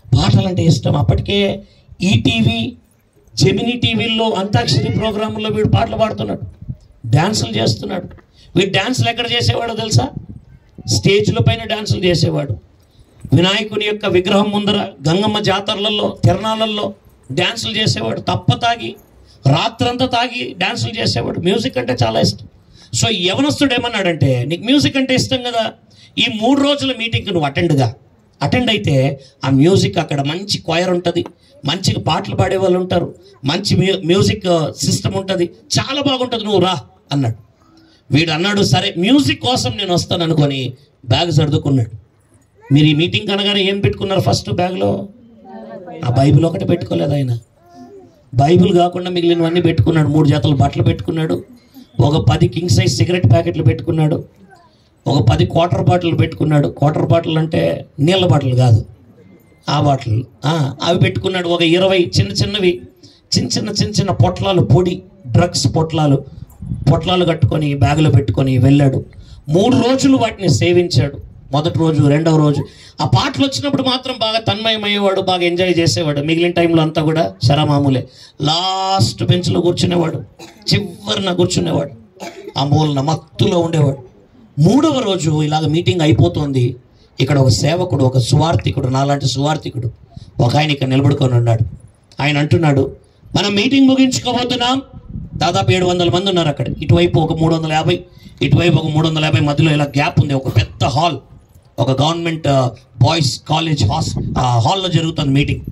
C: పాటలంటే ఇష్టం. అప్పటికే ఈటీవీ, జెమినీ టీవీల్లో అంతాక్షరి ప్రోగ్రాంలో వీడు పాటలు పాడుతున్నాడు, డ్యాన్సులు చేస్తున్నాడు. వీడు డ్యాన్సులు ఎక్కడ చేసేవాడో తెలుసా? స్టేజ్ల పైన డ్యాన్సులు చేసేవాడు. వినాయకుని యొక్క విగ్రహం ముందర, గంగమ్మ జాతరలలో, తిరణాలలో డ్యాన్సులు చేసేవాడు. తాగి రాత్రంతా తాగి డ్యాన్సులు చేసేవాడు. మ్యూజిక్ అంటే చాలా ఇష్టం. సో యవనస్తుడు ఏమన్నాడంటే, నీకు మ్యూజిక్ అంటే ఇష్టం కదా, ఈ 3 రోజుల మీటింగ్కి నువ్వు అటెండ్ అయితే ఆ మ్యూజిక్ అక్కడ మంచి క్వైర్ ఉంటుంది, మంచిగా పాటలు పాడే వాళ్ళు ఉంటారు, మంచి మ్యూజిక్ సిస్టమ్ ఉంటుంది, చాలా బాగుంటుంది, నువ్వు రా అన్నాడు. వీడు అన్నాడు, సరే మ్యూజిక్ కోసం నేను వస్తాను అనుకొని బ్యాగ్ సర్దుకున్నాడు. మీరు ఈ మీటింగ్ అనగానే ఏం పెట్టుకున్నారు? ఫస్ట్ బ్యాగ్లో ఆ బైబిల్ ఒకటి పెట్టుకోలేదు ఆయన. బైబిల్ కాకుండా మిగిలినవన్నీ పెట్టుకున్నాడు. 3 జతలు బట్టలు పెట్టుకున్నాడు, ఒక 10 కింగ్ సైజ్ సిగరెట్ ప్యాకెట్లు పెట్టుకున్నాడు, ఒక 10 క్వార్టర్ బాటిల్ పెట్టుకున్నాడు. క్వార్టర్ బాటిల్ అంటే నీళ్ళ బాటిల్ కాదు, ఆ బాటిల్, అవి పెట్టుకున్నాడు. ఒక 20 చిన్న పొట్లాలు, పొడి డ్రగ్స్ పొట్లాలు కట్టుకొని బ్యాగులో పెట్టుకొని వెళ్ళాడు. 3 రోజులు వాటిని సేవించాడు. మొదటి రోజు, రెండవ రోజు ఆ పాటలు వచ్చినప్పుడు మాత్రం బాగా తన్మయమయ్యేవాడు, బాగా ఎంజాయ్ చేసేవాడు. మిగిలిన టైంలో అంతా కూడా శరమామూలే. లాస్ట్ బెంచ్లో కూర్చునేవాడు, చివరిన కూర్చునేవాడు, ఆ మూలన మత్తులో ఉండేవాడు. 3వ రోజు ఇలాగ మీటింగ్ అయిపోతుంది. ఇక్కడ ఒక సేవకుడు, ఒక సువార్థికుడు, నాలాంటి సువార్థికుడు ఒక ఆయన ఇక్కడ నిలబడుకొని ఉన్నాడు. ఆయన అంటున్నాడు, మనం మీటింగ్ ముగించుకోబోతున్నాం, దాదాపు 700 మంది ఉన్నారు అక్కడ, ఇటువైపు ఒక 350, ఇటువైపు ఒక 350, మధ్యలో ఇలా గ్యాప్ ఉంది. ఒక పెద్ద హాల్, ఒక గవర్నమెంట్ బాయ్స్ కాలేజ్ హాల్లో జరుగుతుంది మీటింగ్.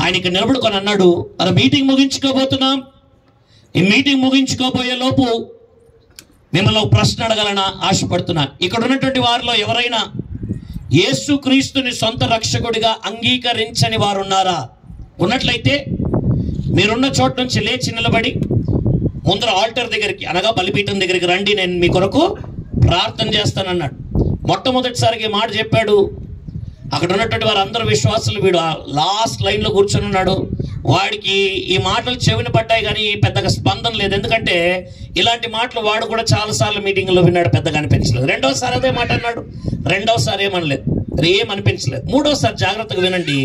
C: ఆయన ఇక్కడ నిలబడుకొని అన్నాడు, మనం మీటింగ్ ముగించుకోబోతున్నాం, ఈ మీటింగ్ ముగించుకోబోయే లోపు మిమ్మల్ని ఒక ప్రశ్న అడగాలని ఆశపడుతున్నాను. ఇక్కడ ఉన్నటువంటి వారిలో ఎవరైనా యేసుక్రీస్తుని సొంత రక్షకుడిగా అంగీకరించని వారు ఉన్నారా? ఉన్నట్లయితే మీరున్న చోట నుంచి లేచి నిలబడి ముందర ఆల్టర్ దగ్గరికి, అనగా బలిపీఠం దగ్గరికి రండి, నేను మీ కొరకు ప్రార్థన చేస్తానన్నాడు. మొట్టమొదటిసారికి మాట చెప్పాడు. అక్కడ ఉన్నటువంటి వారు అందరూ విశ్వాసులు. వీడు లాస్ట్ లైన్లో కూర్చొని ఉన్నాడు. వాడికి ఈ మాటలు చెవిన పడ్డాయి కానీ పెద్దగా స్పందన లేదు. ఎందుకంటే ఇలాంటి మాటలు వాడు కూడా చాలాసార్లు మీటింగ్లో విన్నాడు, పెద్దగా అనిపించలేదు. రెండోసారి అదే మాట అన్నాడు, రెండోసారి ఏమనలేదు, ఏమనిపించలేదు. 3వసారి జాగ్రత్తగా వినండి.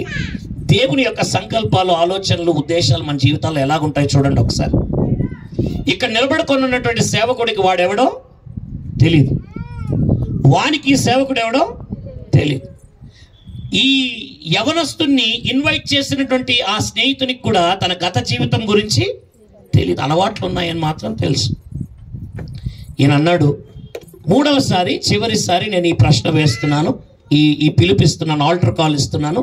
C: దేవుని యొక్క సంకల్పాలు, ఆలోచనలు, ఉద్దేశాలు మన జీవితాల్లో ఎలాగుంటాయి చూడండి ఒకసారి. ఇక్కడ నిలబడుకొని ఉన్నటువంటి సేవకుడికి వాడెవడో తెలియదు, వానికి సేవకుడు ఎవడో తెలియదు. ఈ యవనస్తుని ఇన్వైట్ చేసినటువంటి ఆ స్నేహితునికి కూడా తన గత జీవితం గురించి తెలియదు, అలవాట్లు ఉన్నాయని మాత్రం తెలుసు. ఈయన అన్నాడు, 3వసారి చివరిసారి నేను ఈ ప్రశ్న వేస్తున్నాను, ఈ పిలుపిస్తున్నాను, ఆల్టర్ కాల్ ఇస్తున్నాను,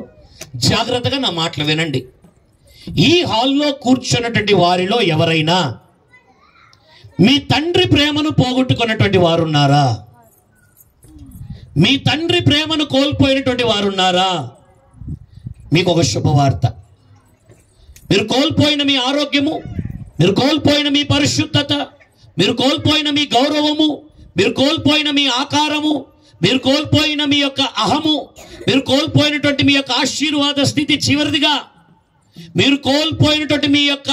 C: జాగ్రత్తగా నా మాటలు వినండి. ఈ హాల్లో కూర్చున్నటువంటి వారిలో ఎవరైనా మీ తండ్రి ప్రేమను పోగొట్టుకున్నటువంటి వారున్నారా? మీ తండ్రి ప్రేమను కోల్పోయినటువంటి వారున్నారా? మీకు ఒక శుభవార్త. మీరు కోల్పోయిన మీ ఆరోగ్యము, మీరు కోల్పోయిన మీ పరిశుద్ధత, మీరు కోల్పోయిన మీ గౌరవము, మీరు కోల్పోయిన మీ ఆకారము, మీరు కోల్పోయిన మీ యొక్క అహము, మీరు కోల్పోయినటువంటి మీ యొక్క ఆశీర్వాద స్థితి, చివరిదిగా మీరు కోల్పోయినటువంటి మీ యొక్క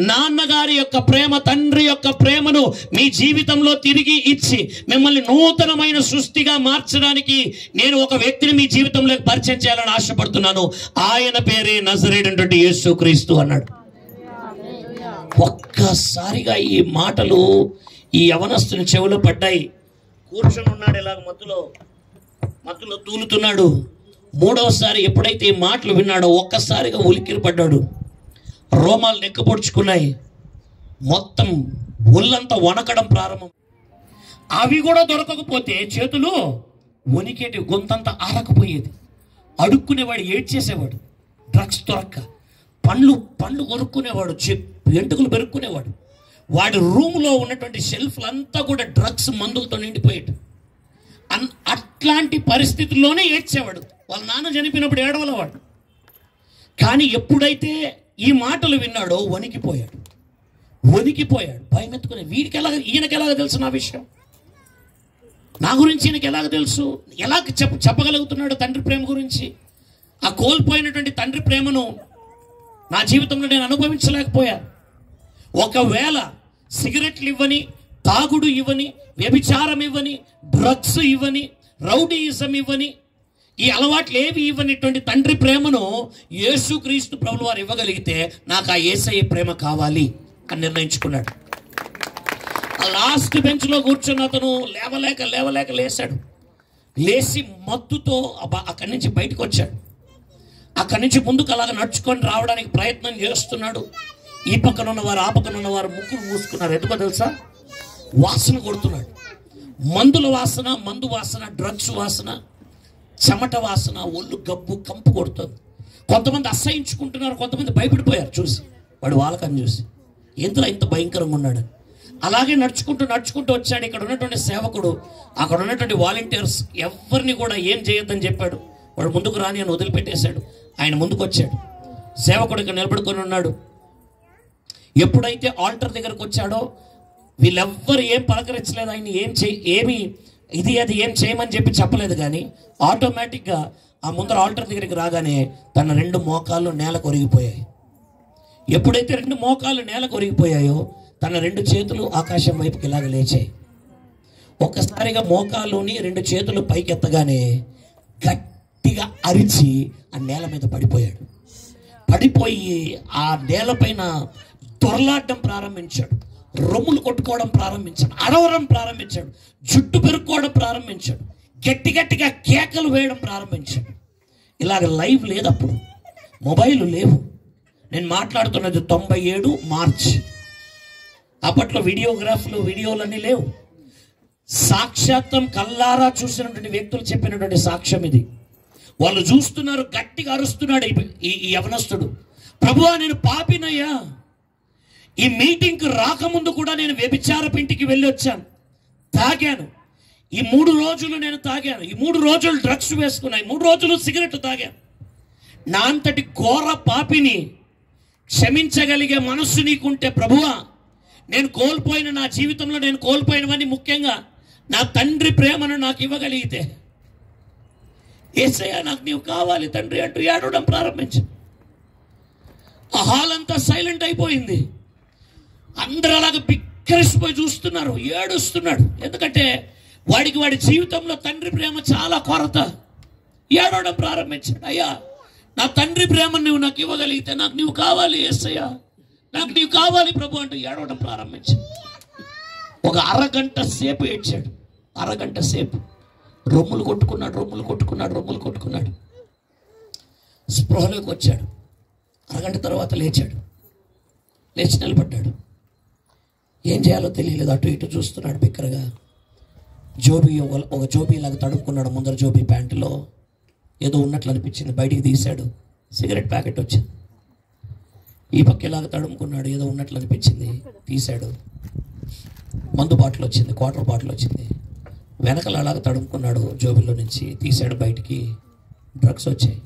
C: నాన్నగారి యొక్క ప్రేమ, తండ్రి యొక్క ప్రేమను మీ జీవితంలో తిరిగి ఇచ్చి మిమ్మల్ని నూతనమైన సృష్టిగా మార్చడానికి నేను ఒక వ్యక్తిని మీ జీవితంలో పరిచయం చేయాలని ఆశపడుతున్నాను. ఆయన పేరే నజరేయుడైనటువంటి యేసుక్రీస్తు అన్నాడు. ఒక్కసారిగా ఈ మాటలు ఈ యవనస్తుని చెవిలో పడ్డాయి. కూర్చొని ఉన్నాడు, ఇలాగ మత్తులో తూలుతున్నాడు. మూడవసారి ఎప్పుడైతే ఈ మాటలు విన్నాడో ఒక్కసారిగా ఉలిక్కిరి పడ్డాడు. రోమాలు నెక్కపొడుచుకున్నాయి, మొత్తం ఒళ్ళంతా వణకడం ప్రారంభం. అవి కూడా దొరకకపోతే చేతులు వణికేటి, గొంతంతా ఆరకపోయేది. అడుక్కునేవాడు, ఏడ్చేసేవాడు. డ్రగ్స్ దొరక్క పండ్లు కొనుక్కునేవాడు, వెంట్రుకలు పెరుక్కునేవాడు. వాడి రూమ్లో ఉన్నటువంటి షెల్ఫ్లంతా కూడా డ్రగ్స్ మందులతో నిండిపోయాడు. అట్లాంటి పరిస్థితుల్లోనే ఏడ్చేవాడు. వాళ్ళ నాన్న చనిపోయినప్పుడు ఏడవలవాడు. కానీ ఎప్పుడైతే ఈ మాటలు విన్నాడో వణికిపోయాడు. భయం ఎత్తుకునే, ఈయనకి ఎలాగ తెలుసు నా విషయం, నా గురించి ఈయనకి ఎలాగ తెలుసు, ఎలాగ చెప్పగలుగుతున్నాడు తండ్రి ప్రేమ గురించి? ఆ కోల్పోయినటువంటి తండ్రి ప్రేమను నా జీవితంలో నేను అనుభవించలేకపోయా. ఒకవేళ సిగరెట్లు ఇవ్వని, తాగుడు ఇవ్వని, వ్యభిచారం ఇవ్వని, డ్రగ్స్ ఇవ్వని, రౌడీయిజం ఇవ్వని, ఈ అలవాట్లు ఏవి ఇవ్వనిటువంటి తండ్రి ప్రేమను యేసుక్రీస్తు ప్రభువు వారు ఇవ్వగలిగితే నాకు ఆ యేసయ్య ప్రేమ కావాలి అని నిర్ణయించుకున్నాడు. ఆ లాస్ట్ బెంచ్లో కూర్చున్న అతను లేవలేక లేచాడు. లేచి మత్తుతో అక్కడి నుంచి బయటకు వచ్చాడు. అక్కడి నుంచి ముందుకు అలాగ నడుచుకొని రావడానికి ప్రయత్నం చేస్తున్నాడు. ఈ పక్కన ఉన్నవారు, ఆ పక్కన ఉన్నవారు ముక్కులు మూసుకున్నారు. ఎందుకో తెలుసా? వాసన కొడుతున్నాడు. మందు వాసన, డ్రగ్స్ వాసన, చెమట వాసన, ఒళ్ళు గబ్బు కంపు కొడుతుంది. కొంతమంది అసహించుకుంటున్నారు, కొంతమంది భయపడిపోయారు చూసి, వాడు వాళ్ళకని చూసి, ఎందులో ఇంత భయంకరంగా ఉన్నాడు. అలాగే నడుచుకుంటూ వచ్చాడు. ఇక్కడ ఉన్నటువంటి సేవకుడు, అక్కడ ఉన్నటువంటి వాలంటీర్స్ ఎవరిని కూడా ఏం చేయొద్దని చెప్పాడు. వాడు ముందుకు రాని అని వదిలిపెట్టేశాడు. ఆయన ముందుకు వచ్చాడు. సేవకుడు ఇక్కడ నిలబడుకొని ఉన్నాడు. ఎప్పుడైతే ఆల్టర్ దగ్గరకు వచ్చాడో వీళ్ళెవ్వరు ఏం పలకరించలేదు. ఆయన ఏం చేయమని చెప్పి చెప్పలేదు. కానీ ఆటోమేటిక్గా ఆ ముందర ఆల్టర్ దగ్గరికి రాగానే తన 2 మోకాళ్ళు నేలకు ఒరిగిపోయాయి. ఎప్పుడైతే 2 మోకాళ్ళు నేలకు ఒరిగిపోయాయో తన 2 చేతులు ఆకాశం వైపుకి ఇలాగ లేచాయి. ఒక్కసారిగా మోకాళ్ళుని 2 చేతులు పైకెత్తగానే గట్టిగా అరిచి ఆ నేల మీద పడిపోయాడు. పడిపోయి ఆ నేలపైన దొరలాడడం ప్రారంభించాడు. రొమ్ములు కొట్టుకోవడం ప్రారంభించాడు. అరవడం ప్రారంభించాడు. జుట్టు పెరుక్కోవడం ప్రారంభించాడు. గట్టిగా కేకలు వేయడం ప్రారంభించాడు. ఇలాగ లైవ్ లేదు, అప్పుడు మొబైల్ లేవు. నేను మాట్లాడుతున్నది 97 మార్చి. అప్పట్లో వీడియోలన్నీ లేవు. సాక్షాత్తం కల్లారా చూసినటువంటి వ్యక్తులు చెప్పినటువంటి సాక్ష్యం ఇది. వాళ్ళు చూస్తున్నారు, గట్టిగా అరుస్తున్నాడు ఈ యవనస్తుడు. ప్రభువా, నేను పాపినయ్యా, ఈ మీటింగ్కి రాకముందు కూడా నేను వ్యభిచారపు ఇంటికి వెళ్ళి వచ్చాను, తాగాను, ఈ 3 రోజులు నేను తాగాను, ఈ 3 రోజులు డ్రగ్స్ వేసుకున్నాను, 3 రోజులు సిగరెట్ తాగాను. నా అంతటి ఘోర పాపిని క్షమించగలిగే మనస్సు నీకుంటే ప్రభువా, నేను కోల్పోయిన నా జీవితంలో నేను కోల్పోయినవన్నీ, ముఖ్యంగా నా తండ్రి ప్రేమను నాకు ఇవ్వగలిగితే, యేసయ్యా నాకు నీవు కావాలి తండ్రి అంటూ ఏడవడం ప్రారంభించు. ఆ హాల్ అంతా సైలెంట్ అయిపోయింది. అందరూ అలాగ బిక్కరిసిపోయి చూస్తున్నారు. ఏడుస్తున్నాడు. ఎందుకంటే వాడి జీవితంలో తండ్రి ప్రేమ చాలా కొరత. ఏడవడం ప్రారంభించాడు. అయ్యా, నా తండ్రి ప్రేమను నువ్వు నాకు ఇవ్వగలిగితే నాకు నీవు కావాలి యేసయ్యా, నాకు నీవు కావాలి ప్రభు అంటూ ఏడవడం ప్రారంభించాడు. ఒక అరగంట సేపు ఏడ్చాడు. అరగంట సేపు రొమ్ములు కొట్టుకున్నాడు. స్పృహలోకి వచ్చాడు. అరగంట తర్వాత లేచాడు. లేచి నిలబడ్డాడు. ఏం చేయాలో తెలియలేదు. అటు ఇటు చూస్తున్నాడు బిక్కరగా. ఒక జోబీ లాగా తడుముకున్నాడు. ముందర జోబీ ప్యాంటులో ఏదో ఉన్నట్లు అనిపించింది. బయటికి తీశాడు. సిగరెట్ ప్యాకెట్ వచ్చింది. ఈ పక్కేలాగా తడుముకున్నాడు. ఏదో ఉన్నట్లు అనిపించింది. తీశాడు. మందు బాటిల్ వచ్చింది. క్వార్టర్ బాటిల్ వచ్చింది. వెనకలు అలాగా తడుముకున్నాడు. జోబీలో నుంచి తీశాడు. బయటికి డ్రగ్స్ వచ్చాయి.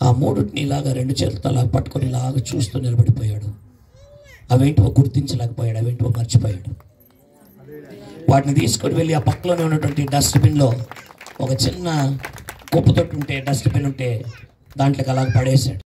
C: ఆ 3 ఇలాగా 2 చేతులతో అలా పట్టుకొని ఇలాగా చూస్తూ నిలబడిపోయాడు. అవేంటివో గుర్తించలేకపోయాడు, అవేంటివో మర్చిపోయాడు. వాటిని తీసుకొని వెళ్ళి ఆ పక్కలోనే ఉన్నటువంటి డస్ట్బిన్లో ఒక చిన్న కుప్పతొట్టు ఉంటే, డస్ట్బిన్ ఉంటే దాంట్లోకి అలాగ పడేశాడు.